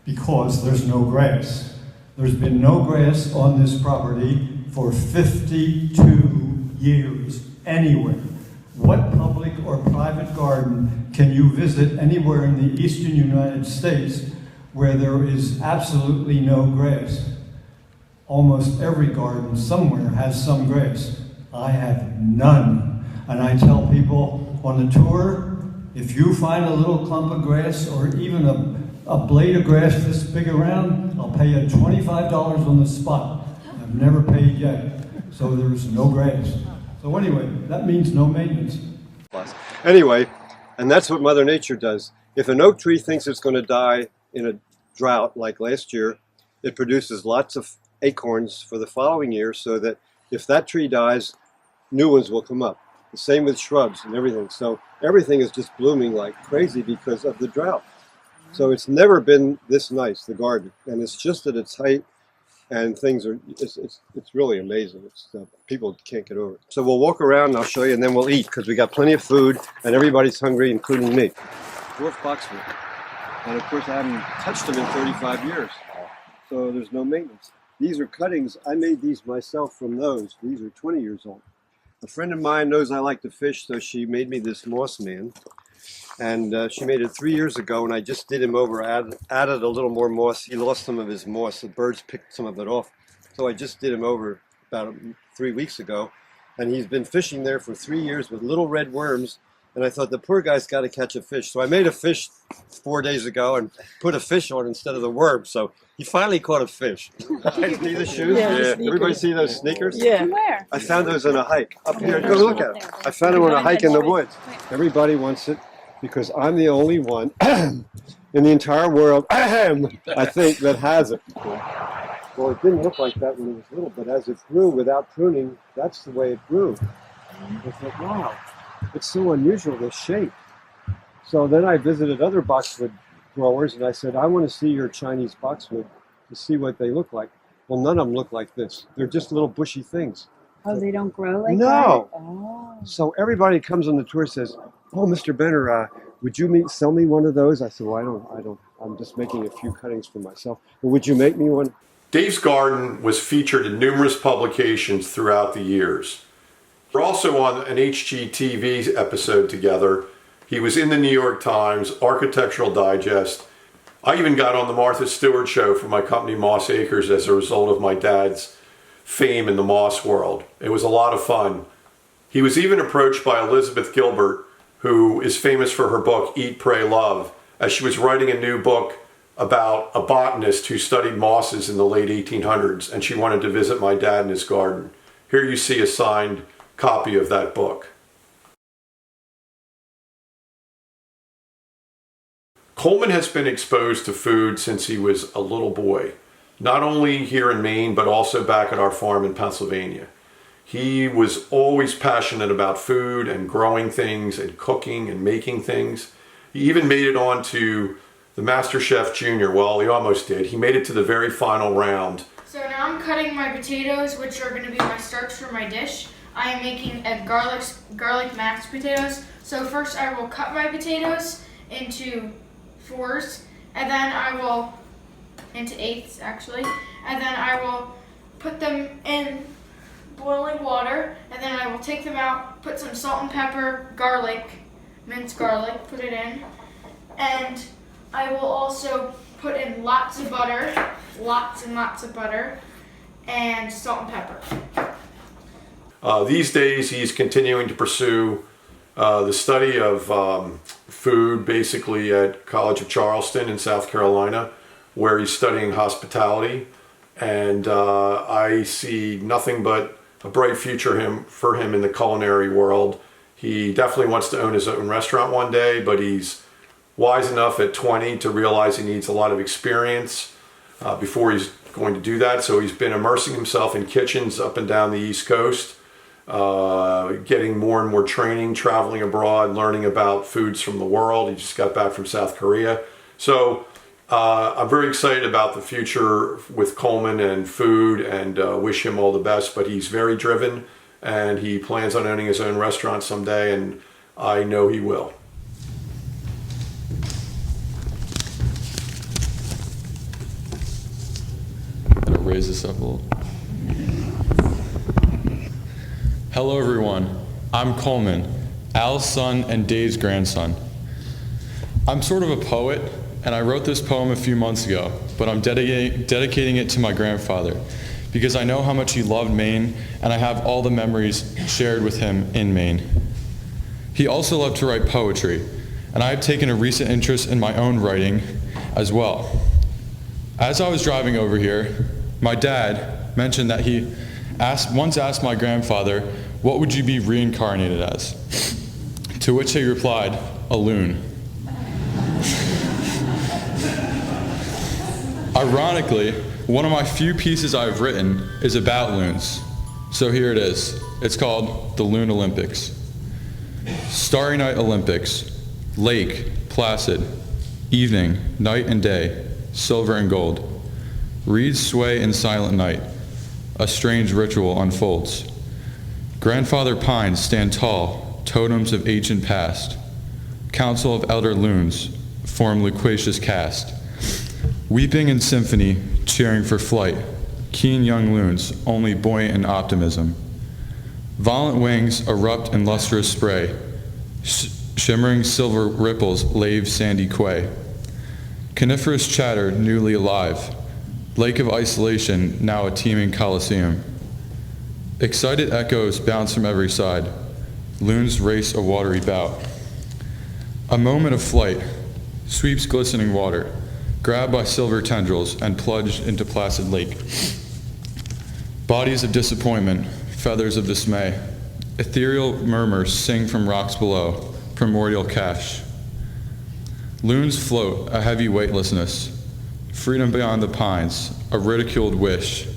because there's no grass. There's been no grass on this property for 52 years anywhere. What public or private garden can you visit anywhere in the eastern United States where there is absolutely no grass? Almost every garden somewhere has some grass. I have none. And I tell people on the tour, if you find a little clump of grass or even a blade of grass this big around, I'll pay you $25 on the spot. I've never paid yet. So there's no grass. So anyway, that means no maintenance. Anyway, and that's what Mother Nature does. If an oak tree thinks it's going to die in a drought like last year, it produces lots of acorns for the following year so that if that tree dies, new ones will come up. The same with shrubs and everything. So everything is just blooming like crazy because of the drought. So it's never been this nice, the garden. And it's just at its height. And things are, it's really amazing. It's, people can't get over it. So we'll walk around and I'll show you and then we'll eat because we got plenty of food and everybody's hungry, including me. Dwarf boxwood. And of course I haven't touched them in 35 years. So there's no maintenance. These are cuttings. I made these myself from those. These are 20 years old. A friend of mine knows I like to fish, so she made me this moss man. And she made it 3 years ago, and I just did him over, added a little more moss. He lost some of his moss. The birds picked some of it off. So I just did him over about 3 weeks ago. And he's been fishing there for 3 years with little red worms. And I thought, the poor guy's got to catch a fish. So I made a fish 4 days ago and put a fish on instead of the worm. So he finally caught a fish. See the shoes? Yeah. Everybody see those sneakers? Yeah. Where? I found those on a hike. Up here, go look at them. I found them on a hike in the woods. Everybody wants it because I'm the only one in the entire world, I think, that has it. Well, it didn't look like that when it was little, but as it grew without pruning, that's the way it grew. I thought, wow, it's so unusual, this shape. So then I visited other boxwood growers and I said, I want to see your Chinese boxwood to see what they look like. Well, none of them look like this. They're just little bushy things. Oh, they don't grow like that? No. Oh. So everybody comes on the tour says, oh, Mr. Benner, would you sell me one of those? I said, well, I don't. I'm just making a few cuttings for myself. But would you make me one? Dave's garden was featured in numerous publications throughout the years. We're also on an HGTV episode together. He was in the New York Times, Architectural Digest. I even got on the Martha Stewart show for my company Moss Acres as a result of my dad's fame in the moss world. It was a lot of fun. He was even approached by Elizabeth Gilbert, who is famous for her book Eat, Pray, Love, as she was writing a new book about a botanist who studied mosses in the late 1800s, and she wanted to visit my dad in his garden. Here you see a signed copy of that book. Coleman has been exposed to food since he was a little boy, not only here in Maine, but also back at our farm in Pennsylvania. He was always passionate about food and growing things and cooking and making things. He even made it on to the MasterChef Junior. Well, he almost did. He made it to the very final round. So now I'm cutting my potatoes, which are going to be my starch for my dish. I am making a garlic mashed potatoes. So first I will cut my potatoes into fours, and then I will, into eighths actually, and then I will put them in boiling water, and then I will take them out put some salt and pepper, garlic, minced garlic, put it in. And I will also put in lots of butter, lots and lots of butter, and salt and pepper. These days, he's continuing to pursue the study of food, basically at College of Charleston in South Carolina, where he's studying hospitality. And I see nothing but a bright future for him in the culinary world. He definitely wants to own his own restaurant one day, but he's wise enough at 20 to realize he needs a lot of experience before he's going to do that. So he's been immersing himself in kitchens up and down the East Coast, getting more and more training, traveling abroad, learning about foods from the world. He just got back from South Korea. So I'm very excited about the future with Coleman and food, and wish him all the best. But he's very driven, and he plans on owning his own restaurant someday, and I know he will. I'm gonna raise this up a little. Hello everyone, I'm Coleman, Al's son and Dave's grandson. I'm sort of a poet, and I wrote this poem a few months ago, but I'm dedicating it to my grandfather because I know how much he loved Maine, and I have all the memories shared with him in Maine. He also loved to write poetry, and I have taken a recent interest in my own writing as well. As I was driving over here, my dad mentioned that he once asked my grandfather, "What would you be reincarnated as?" To which he replied, "A loon." Ironically, one of my few pieces I've written is about loons. So here it is. It's called The Loon Olympics. Starry night Olympics, lake, placid, evening, night and day, silver and gold. Reeds sway in silent night. A strange ritual unfolds. Grandfather pines stand tall, totems of ancient past. Council of elder loons form loquacious cast. Weeping in symphony, cheering for flight. Keen young loons, only buoyant in optimism. Violent wings erupt in lustrous spray. Shimmering silver ripples lave sandy quay. Coniferous chatter newly alive. Lake of isolation, now a teeming coliseum. Excited echoes bounce from every side. Loons race a watery bout. A moment of flight, sweeps glistening water, grabbed by silver tendrils and plunged into placid lake. Bodies of disappointment, feathers of dismay. Ethereal murmurs sing from rocks below, primordial cache. Loons float, a heavy weightlessness. Freedom beyond the pines, a ridiculed wish.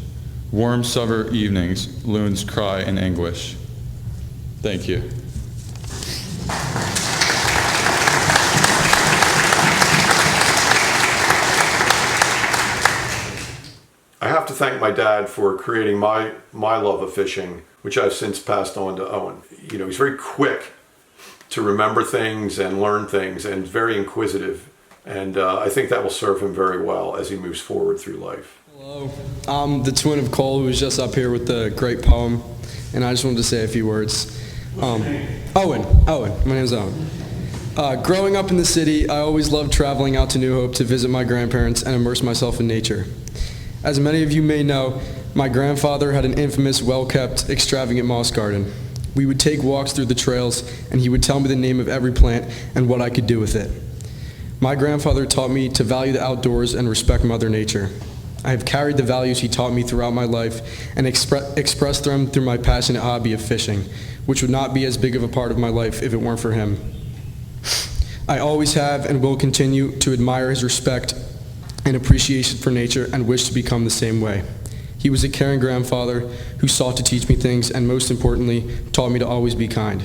Warm summer evenings, loons cry in anguish. Thank you. I have to thank my dad for creating my love of fishing, which I've since passed on to Owen. You know, he's very quick to remember things and learn things, and very inquisitive. And I think that will serve him very well as he moves forward through life. Hello, I'm the twin of Cole, who was just up here with the great poem, and I just wanted to say a few words. Owen, my name's Owen. Growing up in the city, I always loved traveling out to New Hope to visit my grandparents and immerse myself in nature. As many of you may know, my grandfather had an infamous, well-kept, extravagant moss garden. We would take walks through the trails, and he would tell me the name of every plant and what I could do with it. My grandfather taught me to value the outdoors and respect Mother Nature. I have carried the values he taught me throughout my life and expressed them through my passionate hobby of fishing, which would not be as big of a part of my life if it weren't for him. I always have and will continue to admire his respect and appreciation for nature and wish to become the same way. He was a caring grandfather who sought to teach me things and, most importantly, taught me to always be kind.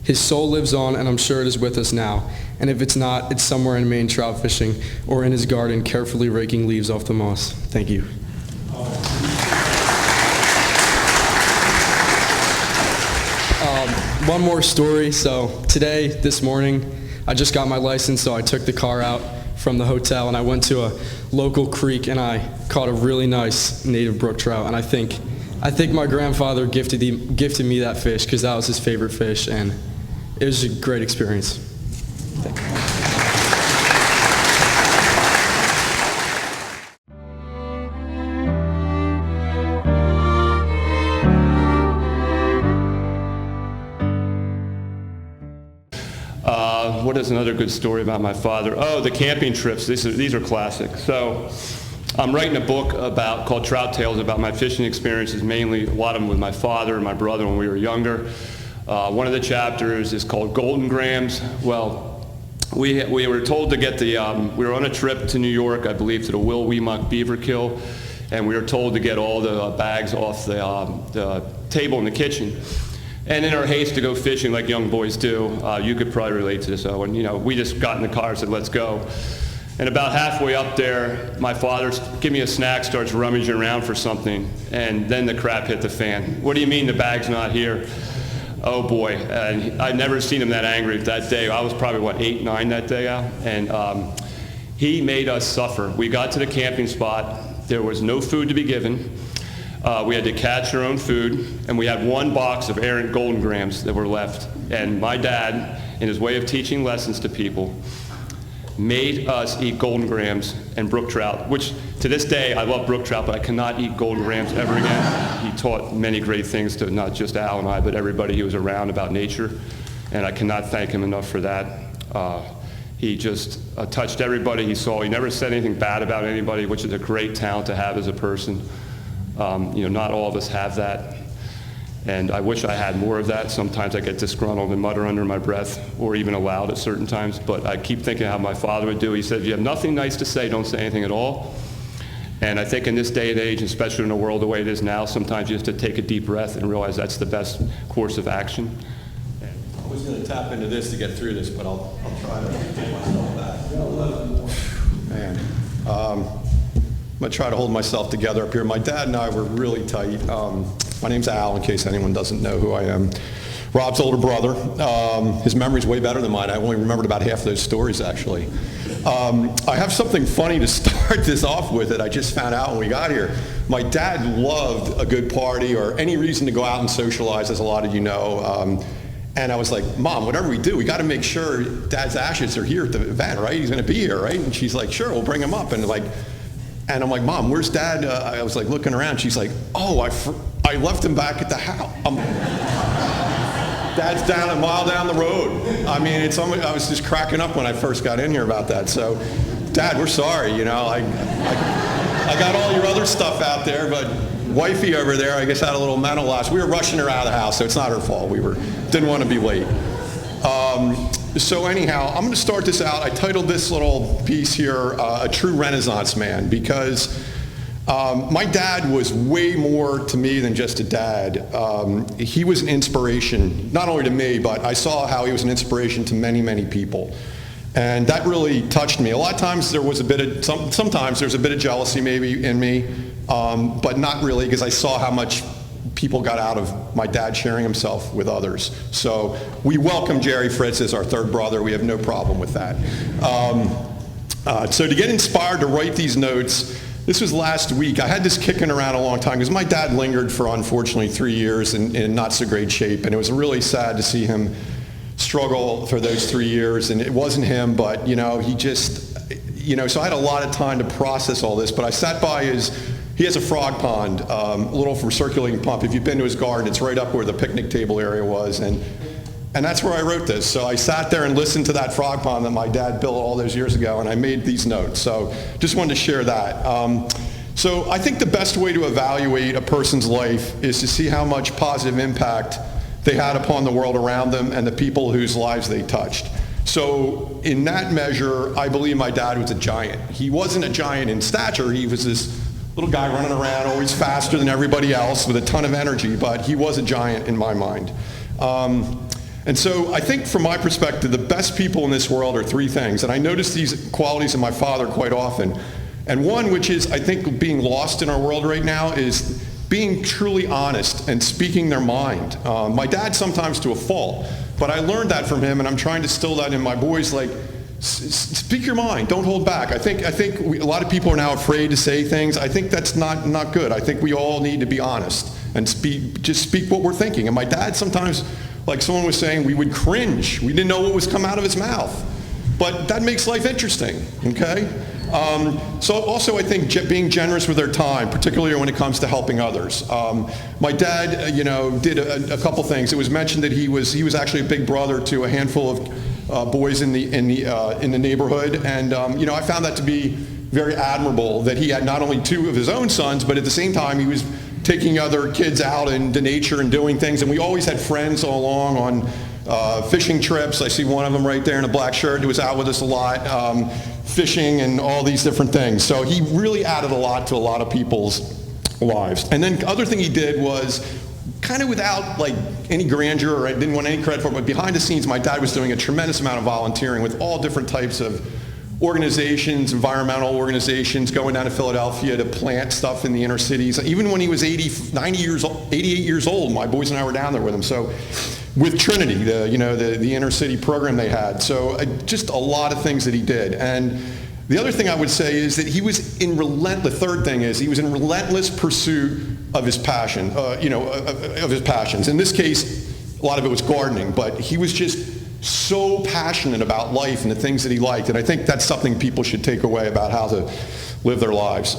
His soul lives on, and I'm sure it is with us now. And if it's not, it's somewhere in Maine trout fishing or in his garden carefully raking leaves off the moss. Thank you. One more story. So today, this morning, I just got my license, so I took the car out from the hotel and I went to a local creek and I caught a really nice native brook trout, and I think I think my grandfather gifted me that fish because that was his favorite fish, and it was a great experience. Thank you. What is another good story about my father? Oh, the camping trips. These are classic. So I'm writing a book called Trout Tales about my fishing experiences, mainly a lot of them with my father and my brother when we were younger. One of the chapters is called Golden Grams. Well, we were told to get we were on a trip to New York, I believe, to the Will Weemock Beaver Kill, and we were told to get all the bags off the table in the kitchen. And in our haste to go fishing like young boys do, you could probably relate to this, Owen, we just got in the car and said, let's go. And about halfway up there, my father, give me a snack, starts rummaging around for something, and then the crap hit the fan. What do you mean the bag's not here? Oh boy, and I'd never seen him that angry that day. I was probably, 8, 9 that day, Al? And he made us suffer. We got to the camping spot, there was no food to be given. We had to catch our own food, and we had one box of errant Golden Grams that were left. And my dad, in his way of teaching lessons to people, made us eat Golden Grams and brook trout, which to this day, I love brook trout, but I cannot eat Golden Grams ever again. He taught many great things to not just Al and I, but everybody he was around about nature, and I cannot thank him enough for that. He just touched everybody he saw. He never said anything bad about anybody, which is a great talent to have as a person. Not all of us have that, and I wish I had more of that. Sometimes I get disgruntled and mutter under my breath, or even aloud at certain times, but I keep thinking how my father would do. He said, if you have nothing nice to say, don't say anything at all. And I think in this day and age, especially in the world the way it is now, sometimes you have to take a deep breath and realize that's the best course of action. I was going to tap into this to get through this, but I'll try to get myself back. Man. I'm going to try to hold myself together up here. My dad and I were really tight. My name's Al, in case anyone doesn't know who I am. Rob's older brother. His memory's way better than mine. I only remembered about half of those stories, actually. I have something funny to start this off with that I just found out when we got here. My dad loved a good party or any reason to go out and socialize, as a lot of you know. And I was like, Mom, whatever we do, we got to make sure Dad's ashes are here at the event, right? He's going to be here, right? And she's like, sure, we'll bring him up. And I'm like, Mom, where's Dad? I was like looking around. She's like, oh, I left him back at the house. Dad's down a mile down the road. I mean, I was just cracking up when I first got in here about that. So, Dad, we're sorry. I got all your other stuff out there, but wifey over there, I guess, had a little mental loss. We were rushing her out of the house, so it's not her fault. Didn't want to be late. So anyhow, I'm going to start this out. I titled this little piece here, A True Renaissance Man, because my dad was way more to me than just a dad. He was an inspiration, not only to me, but I saw how he was an inspiration to many, many people. And that really touched me. A lot of times there was sometimes there's a bit of jealousy maybe in me, but not really, because I saw how much people got out of my dad sharing himself with others. So we welcome Jerry Fritz as our third brother. We have no problem with that. So to get inspired to write these notes, this was last week. I had this kicking around a long time because my dad lingered for, unfortunately, 3 years in not so great shape, and it was really sad to see him struggle for those 3 years. And it wasn't him, but he just, so I had a lot of time to process all this. But I sat by he has a frog pond, a little recirculating pump. If you've been to his garden, it's right up where the picnic table area was, and that's where I wrote this. So I sat there and listened to that frog pond that my dad built all those years ago, and I made these notes. So just wanted to share that. So I think the best way to evaluate a person's life is to see how much positive impact they had upon the world around them and the people whose lives they touched. So in that measure, I believe my dad was a giant. He wasn't a giant in stature. He was this little guy running around, always faster than everybody else with a ton of energy, but he was a giant in my mind. And so I think from my perspective, the best people in this world are three things. And I notice these qualities in my father quite often. And one, which is, I think, being lost in our world right now, is being truly honest and speaking their mind. My dad sometimes to a fault, but I learned that from him, and I'm trying to instill that in my boys, like, speak your mind, don't hold back. I think a lot of people are now afraid to say things. I think that's not good. I think we all need to be honest. and just speak what we're thinking. And my dad sometimes, like someone was saying, we would cringe. We didn't know what was coming out of his mouth. But that makes life interesting, okay? So also I think being generous with their time, particularly when it comes to helping others. My dad, did a couple things. It was mentioned that he was actually a big brother to a handful of boys in the neighborhood, and I found that to be very admirable that he had not only two of his own sons, but at the same time he was taking other kids out into nature and doing things. And we always had friends all along on fishing trips. I see one of them right there in a black shirt who was out with us a lot, fishing and all these different things. So he really added a lot to a lot of people's lives. And then the other thing he did was, kind of without like any grandeur, or I didn't want any credit for it, but behind the scenes my dad was doing a tremendous amount of volunteering with all different types of organizations, environmental organizations, going down to Philadelphia to plant stuff in the inner cities. Even when he was 88 years old, my boys and I were down there with him. So with Trinity, the inner city program they had. So just a lot of things that he did. And the other thing I would say is that he was in relentless pursuit of his passion, of his passions. In this case, a lot of it was gardening, but he was just so passionate about life and the things that he liked, and I think that's something people should take away about how to live their lives.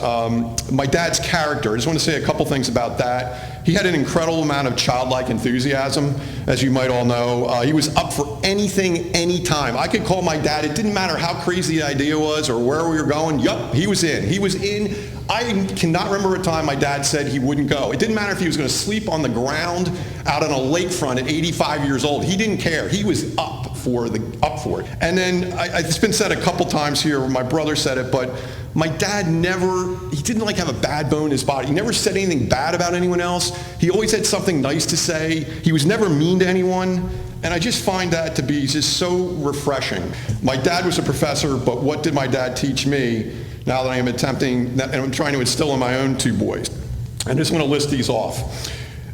My dad's character, I just want to say a couple things about that. He had an incredible amount of childlike enthusiasm, as you might all know. He was up for anything, anytime. I could call my dad, it didn't matter how crazy the idea was or where we were going, he was in. He was in. I cannot remember a time my dad said he wouldn't go. It didn't matter if he was going to sleep on the ground out on a lakefront at 85 years old. He didn't care. He was up for it. And then it's been said a couple times here, my brother said it, but my dad he didn't like have a bad bone in his body. He never said anything bad about anyone else. He always had something nice to say. He was never mean to anyone. And I just find that to be just so refreshing. My dad was a professor, but what did my dad teach me now that I am and I'm trying to instill in my own two boys? I just want to list these off.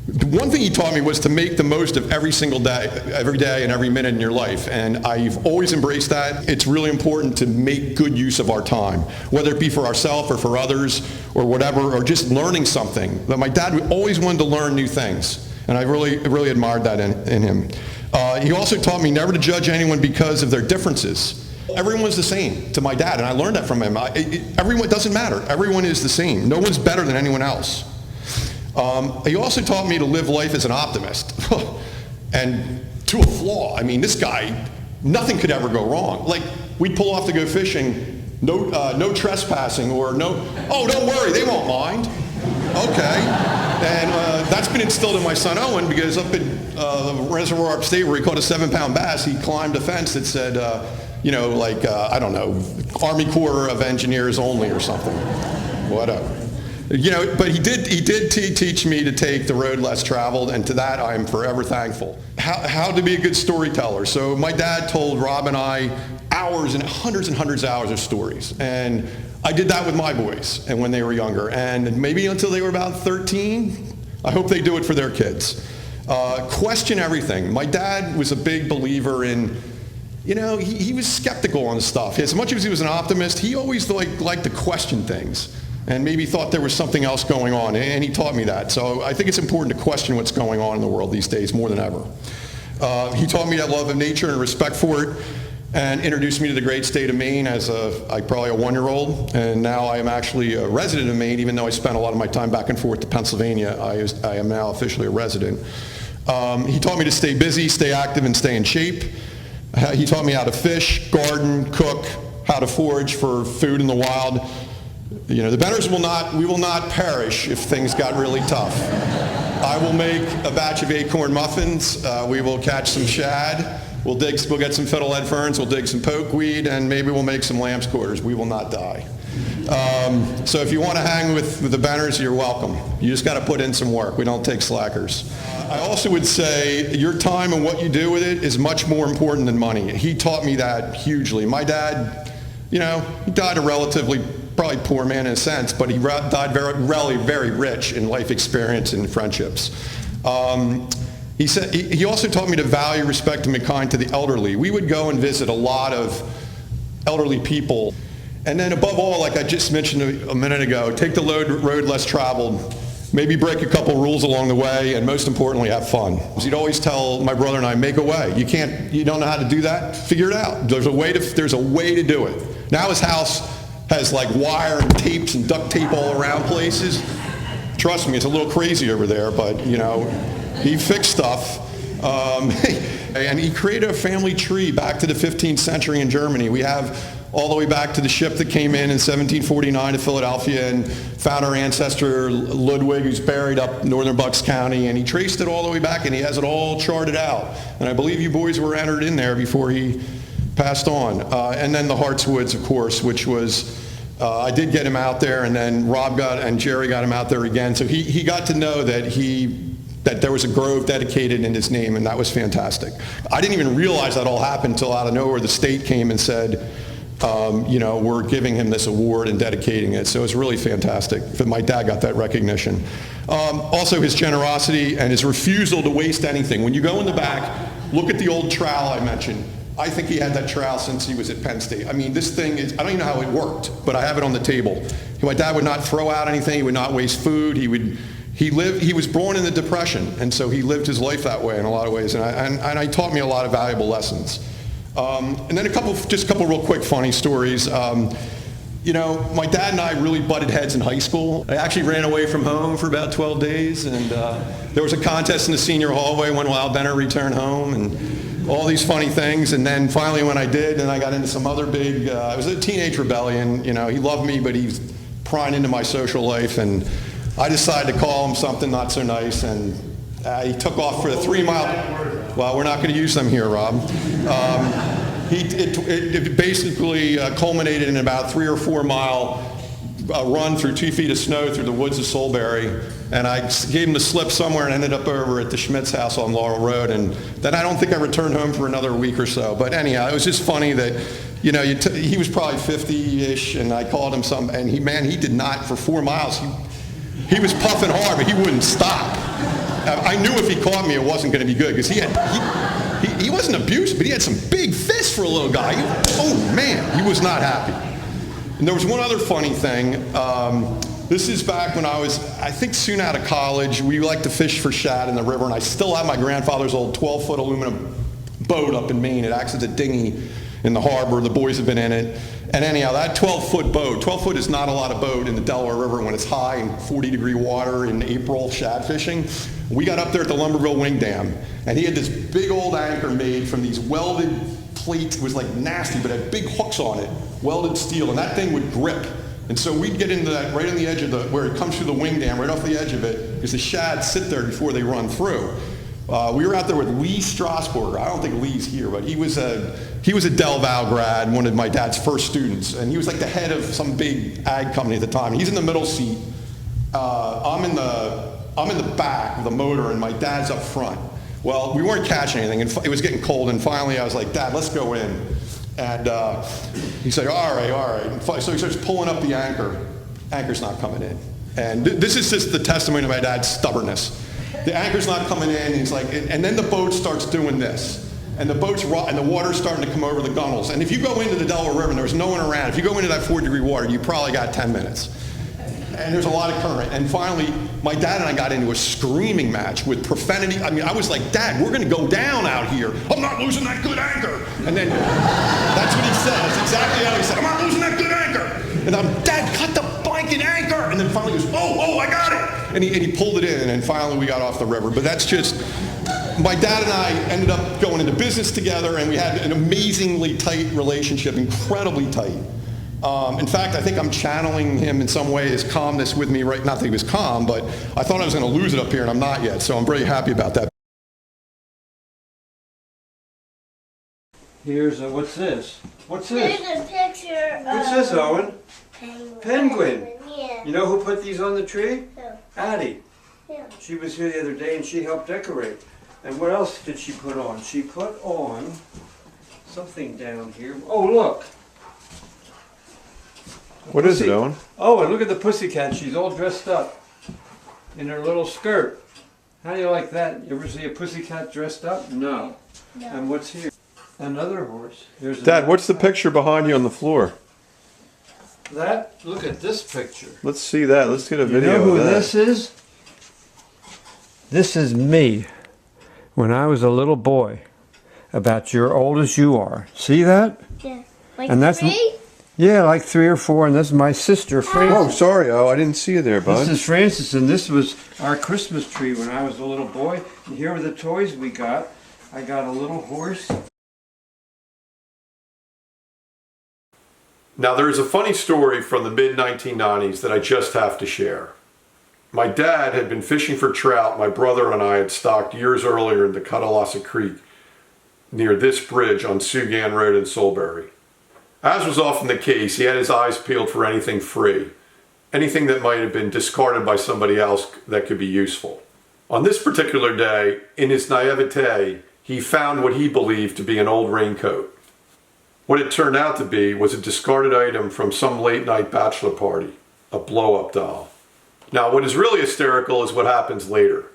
The one thing he taught me was to make the most of every single day, every day and every minute in your life. And I've always embraced that. It's really important to make good use of our time, whether it be for ourselves or for others or whatever, or just learning something. But my dad always wanted to learn new things. And I really admired that in him. He also taught me never to judge anyone because of their differences. Everyone's the same to my dad, and I learned that from him. Everyone doesn't matter. Everyone is the same. No one's better than anyone else. He also taught me to live life as an optimist, and to a flaw. I mean, this guy, nothing could ever go wrong. Like, we'd pull off to go fishing, no trespassing, or oh, don't worry, they won't mind. Okay. And that's been instilled in my son Owen, because up in the reservoir upstate where he caught a 7-pound bass, he climbed a fence that said, I don't know, Army Corps of Engineers only or something. Whatever. But he did teach me to take the road less traveled, and to that I am forever thankful. How to be a good storyteller. So my dad told Rob and I hours and hundreds of hours of stories, and I did that with my boys and when they were younger, and maybe until they were about 13. I hope they do it for their kids. Question everything. My dad was a big believer in, he was skeptical on stuff. As much as he was an optimist, he always liked to question things, and maybe thought there was something else going on, and he taught me that. So I think it's important to question what's going on in the world these days more than ever. He taught me that love of nature and respect for it, and introduced me to the great state of Maine as probably a 1-year-old, and now I am actually a resident of Maine. Even though I spent a lot of my time back and forth to Pennsylvania, I am now officially a resident. He taught me to stay busy, stay active, and stay in shape. He taught me how to fish, garden, cook, how to forage for food in the wild. The Benners we will not perish if things got really tough. I will make a batch of acorn muffins. We will catch some shad. We'll get some fiddlehead ferns. We'll dig some pokeweed, and maybe we'll make some lamb's quarters. We will not die. So if you want to hang with the Benners, you're welcome. You just got to put in some work. We don't take slackers. I also would say your time and what you do with it is much more important than money. He taught me that hugely. My dad, he died a relatively probably poor man in a sense, but he died very rich in life experience and friendships. He said he also taught me to value, respect, and be kind to the elderly. We would go and visit a lot of elderly people. And then above all, like I just mentioned a minute ago, take the road less traveled maybe break a couple rules along the way, and most importantly, have fun. He'd always tell my brother and I, make a way. You don't know how to do that? Figure it out. There's a way to do it. Now his house has like wire and tapes and duct tape all around places. Trust me, it's a little crazy over there, but you know, he fixed stuff. And he created a family tree back to the 15th century in Germany. We have all the way back to the ship that came in 1749 to Philadelphia and found our ancestor Ludwig, who's buried up northern Bucks County, and he traced it all the way back, and he has it all charted out. And I believe you boys were entered in there before he passed on. And then the Hartswoods, of course, which was, I did get him out there, and then Rob and Jerry got him out there again. So he got to know that there was a grove dedicated in his name, and that was fantastic. I didn't even realize that all happened until out of nowhere the state came and said, you know, we're giving him this award and dedicating it. So it's really fantastic that my dad got that recognition. Also his generosity and his refusal to waste anything. When you go in the back, look at the old trowel I mentioned. I think he had that trowel since he was at Penn State. I mean, this thing is, I don't even know how it worked, but I have it on the table. My dad would not throw out anything. He would not waste food. He was born in the Depression, and so he lived his life that way in a lot of ways, and he taught me a lot of valuable lessons. And then just a couple real quick funny stories. You know, my dad and I really butted heads in high school. I actually ran away from home for about 12 days, and there was a contest in the senior hallway when Lyle Benner returned home, and all these funny things. And then finally when I did, and I got into some other big, it was a teenage rebellion. You know, he loved me, but he's prying into my social life, and I decided to call him something not so nice, and he took off for the 3-mile. Well, we're not going to use them here, Rob. It basically culminated in about 3 or 4 mile run through 2 feet of snow through the woods of Solebury, and I gave him the slip somewhere and ended up over at the Schmidt's house on Laurel Road, and then I don't think I returned home for another week or so. But anyhow, it was just funny that, you know, he was probably 50-ish, and I called him something, and he did not, for 4 miles, he was puffing hard, but he wouldn't stop. I knew if he caught me, it wasn't going to be good, because he wasn't abusive, but he had some big fists for a little guy. Oh man, he was not happy. And there was one other funny thing. This is back when I was, I think, soon out of college. We liked to fish for shad in the river, and I still have my grandfather's old 12-foot aluminum boat up in Maine. It acts as a dinghy in the harbor. The boys have been in it. And anyhow, that 12-foot boat, 12 foot is not a lot of boat in the Delaware River when it's high and 40-degree water in April shad fishing. We got up there at the Lumberville Wing Dam, and he had this big old anchor made from these welded plates. It was like nasty, but had big hooks on it, welded steel, and that thing would grip. And so we'd get into that right on the edge of where it comes through the wing dam, right off the edge of it, because the shad sit there before they run through. We were out there with Lee Strasburger. I don't think Lee's here, but he was a Del Val grad, one of my dad's first students, and he was like the head of some big ag company at the time. He's in the middle seat. I'm in the back with the motor, and my dad's up front. Well, we weren't catching anything, and it was getting cold, and finally I was like, Dad, let's go in. And he said, all right. And so he starts pulling up the anchor. Anchor's not coming in. And this is just the testimony of my dad's stubbornness. The anchor's not coming in, and he's like, and then the boat starts doing this. And the boat's and the water's starting to come over the gunnels. And if you go into the Delaware River and there's no one around, if you go into that 40-degree water, you probably got 10 minutes. And there's a lot of current. And finally, my dad and I got into a screaming match with profanity. I mean, I was like, Dad, we're going to go down out here. I'm not losing that good anchor. And then that's what he said. That's exactly how he said, I'm not losing that good anchor. And I'm, Dad, cut the blanket anchor. And then finally he goes, oh, I got it. And he pulled it in, and then finally we got off the river. But that's just, my dad and I ended up going into business together, and we had an amazingly tight relationship, incredibly tight. In fact, I think I'm channeling him in some way, his calmness with me, right? Not that he was calm, but I thought I was going to lose it up here, and I'm not yet, so I'm very happy about that. Here's what's this? What's this? Here's a picture of... What's this, Owen? Penguin. Yeah. You know who put these on the tree? Who? Addie. Yeah. She was here the other day, and she helped decorate. And what else did she put on? She put on something down here. Oh, look. What is it, Owen? Oh, and look at the pussycat. She's all dressed up in her little skirt. How do you like that? You ever see a pussycat dressed up? No. And what's here? Another horse. Here's Dad, what's the picture behind you on the floor? That? Look at this picture. Let's see that. Let's get a You video know who of that. this is? This is me when I was a little boy, about your old as you are. See that? Yeah. Like And that's 3? Yeah, like 3 or 4, and this is my sister Frances. Oh, sorry, I didn't see you there, bud. This is Frances, and this was our Christmas tree when I was a little boy. And here are the toys we got. I got a little horse. Now, there is a funny story from the mid-1990s that I just have to share. My dad had been fishing for trout my brother and I had stocked years earlier in the Cutalassa Creek near this bridge on Sugan Road in Solebury. As was often the case, he had his eyes peeled for anything free, anything that might have been discarded by somebody else that could be useful. On this particular day, in his naivete, he found what he believed to be an old raincoat. What it turned out to be was a discarded item from some late-night bachelor party, a blow-up doll. Now, what is really hysterical is what happens later.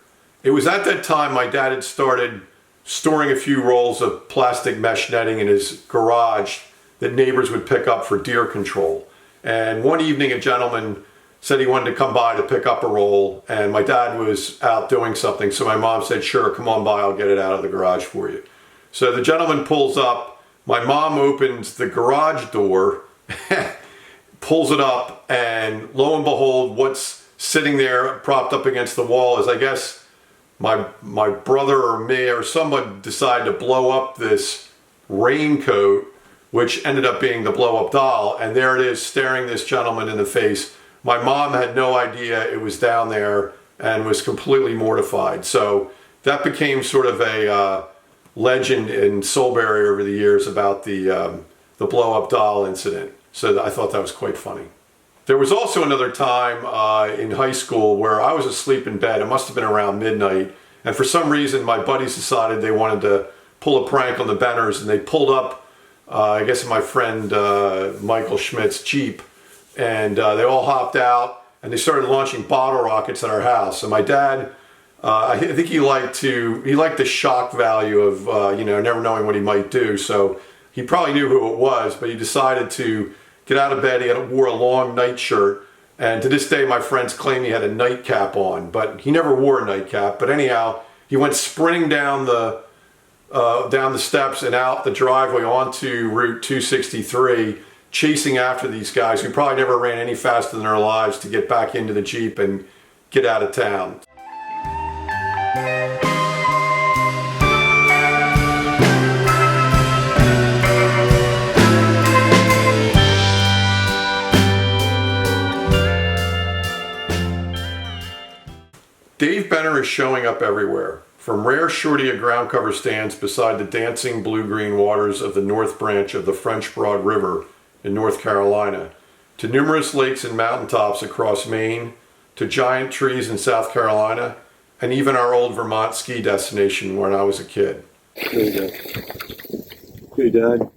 It was at that time my dad had started storing a few rolls of plastic mesh netting in his garage that neighbors would pick up for deer control. And one evening, a gentleman said he wanted to come by to pick up a roll, and my dad was out doing something, so my mom said, sure, come on by, I'll get it out of the garage for you. So the gentleman pulls up, my mom opens the garage door, pulls it up, and lo and behold, what's sitting there propped up against the wall is, I guess, my brother or me or someone decided to blow up this raincoat, which ended up being the blow-up doll, and there it is staring this gentleman in the face. My mom had no idea it was down there and was completely mortified. So that became sort of a legend in Solebury over the years about the blow-up doll incident. So I thought that was quite funny. There was also another time in high school where I was asleep in bed. It must have been around midnight. And for some reason, my buddies decided they wanted to pull a prank on the Benners, and they pulled up, I guess, my friend Michael Schmidt's Jeep. And they all hopped out, and they started launching bottle rockets at our house. And my dad, I think he liked the shock value of, never knowing what he might do. So he probably knew who it was, but he decided to get out of bed. He wore a long nightshirt, and to this day my friends claim he had a nightcap on, but he never wore a nightcap. But anyhow, he went sprinting down the steps and out the driveway onto Route 263, chasing after these guys who probably never ran any faster than their lives to get back into the Jeep and get out of town. Dave Benner is showing up everywhere, from rare shorty ground cover stands beside the dancing blue-green waters of the North Branch of the French Broad River in North Carolina, to numerous lakes and mountaintops across Maine, to giant trees in South Carolina, and even our old Vermont ski destination when I was a kid. There you go. Okay, Dad.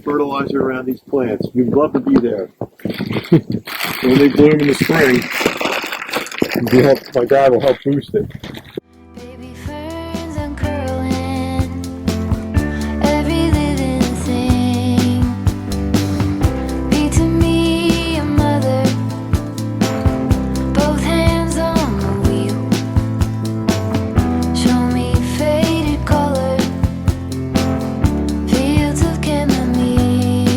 Fertilizer around these plants. You'd love to be there. When they bloom in the spring, my dad will help boost it. Baby ferns uncurling, every living thing. Be to me a mother, both hands on the wheel. Show me faded color, fields of chamomile.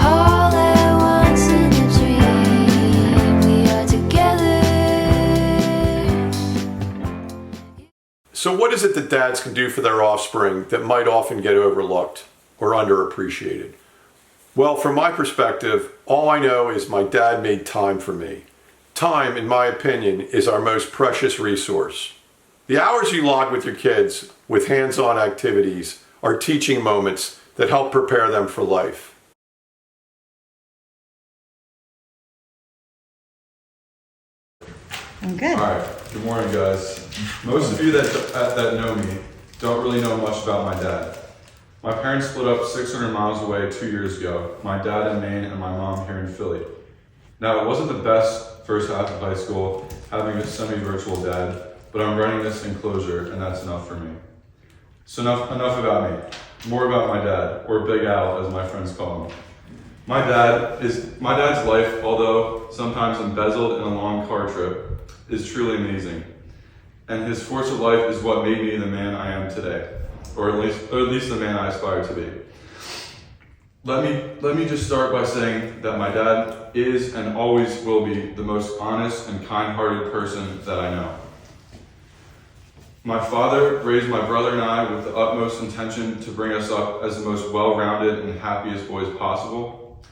All at once in a dream, we are together. So what is it that dads can do for their offspring that might often get overlooked or underappreciated? Well, from my perspective, all I know is my dad made time for me. Time, in my opinion, is our most precious resource. The hours you log with your kids with hands-on activities are teaching moments that help prepare them for life. I'm good. All right. Good morning, guys. Most of you that know me don't really know much about my dad. My parents split up 600 miles away 2 years ago. My dad in Maine and my mom here in Philly. Now, it wasn't the best first half of high school having a semi-virtual dad, but I'm running this enclosure, and that's enough for me. So enough about me. More about my dad, or Big Al, as my friends call him. My dad's life, although sometimes embezzled in a long car trip, is truly amazing. and his force of life is what made me the man I am today, or at least the man I aspire to be. Let me just start by saying that my dad is and always will be the most honest and kind-hearted person that I know. My father raised my brother and I with the utmost intention to bring us up as the most well-rounded and happiest boys possible.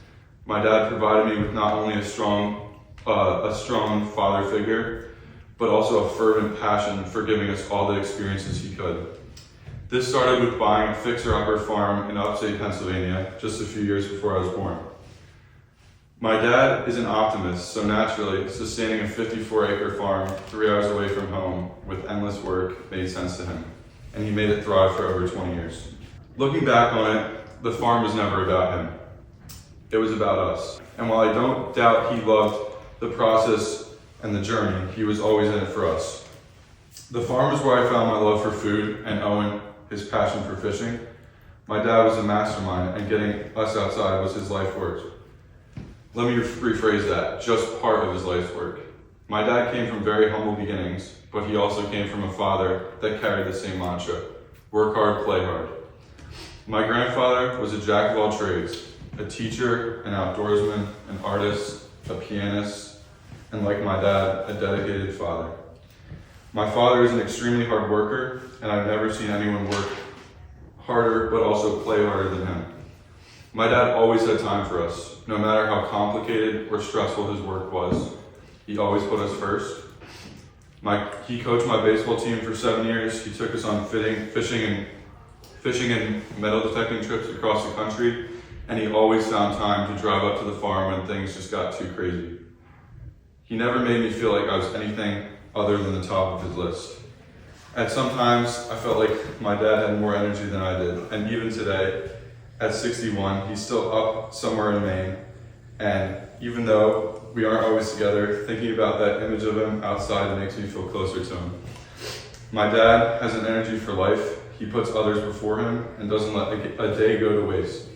My dad provided me with not only a strong father figure, but also a fervent passion for giving us all the experiences he could. This started with buying a fixer-upper farm in upstate Pennsylvania just a few years before I was born. My dad is an optimist, so naturally, sustaining a 54-acre farm 3 hours away from home with endless work made sense to him, and he made it thrive for over 20 years. Looking back on it, the farm was never about him. It was about us. And while I don't doubt he loved the process and the journey, he was always in it for us. The farm is where I found my love for food and Owen his passion for fishing. My dad was a mastermind, and getting us outside was his life work. Let me rephrase that, just part of his life's work. My dad came from very humble beginnings, but he also came from a father that carried the same mantra: work hard, play hard. My grandfather was a jack of all trades, a teacher, an outdoorsman, an artist, a pianist, and like my dad, a dedicated father. My father is an extremely hard worker, and I've never seen anyone work harder but also play harder than him. My dad always had time for us, no matter how complicated or stressful his work was. He always put us first. He coached my baseball team for 7 years. He took us on fishing and metal detecting trips across the country, and he always found time to drive up to the farm when things just got too crazy. He never made me feel like I was anything other than the top of his list. At some times, I felt like my dad had more energy than I did, and even today, at 61, he's still up somewhere in Maine, and even though we aren't always together, thinking about that image of him outside makes me feel closer to him. My dad has an energy for life. He puts others before him and doesn't let a day go to waste.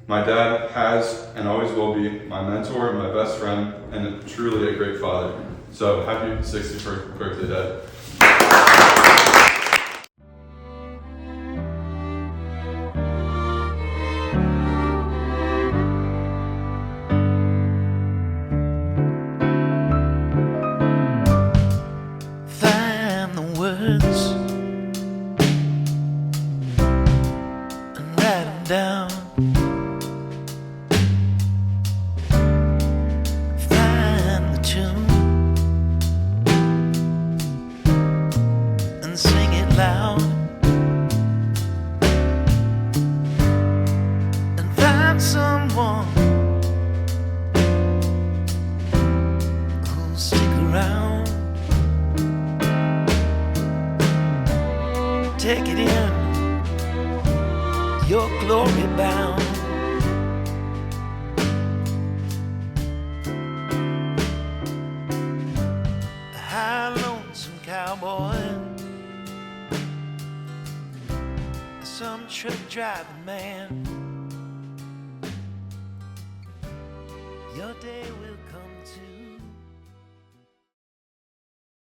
My dad has and always will be my mentor, my best friend, and truly a great father. So happy 61st birthday, Dad. Find the words and write them down. Find the tune and sing it loud. And find someone who'll stick around. Take it in, you're glory bound. A high lonesome cowboy, some truck driving man. Your day will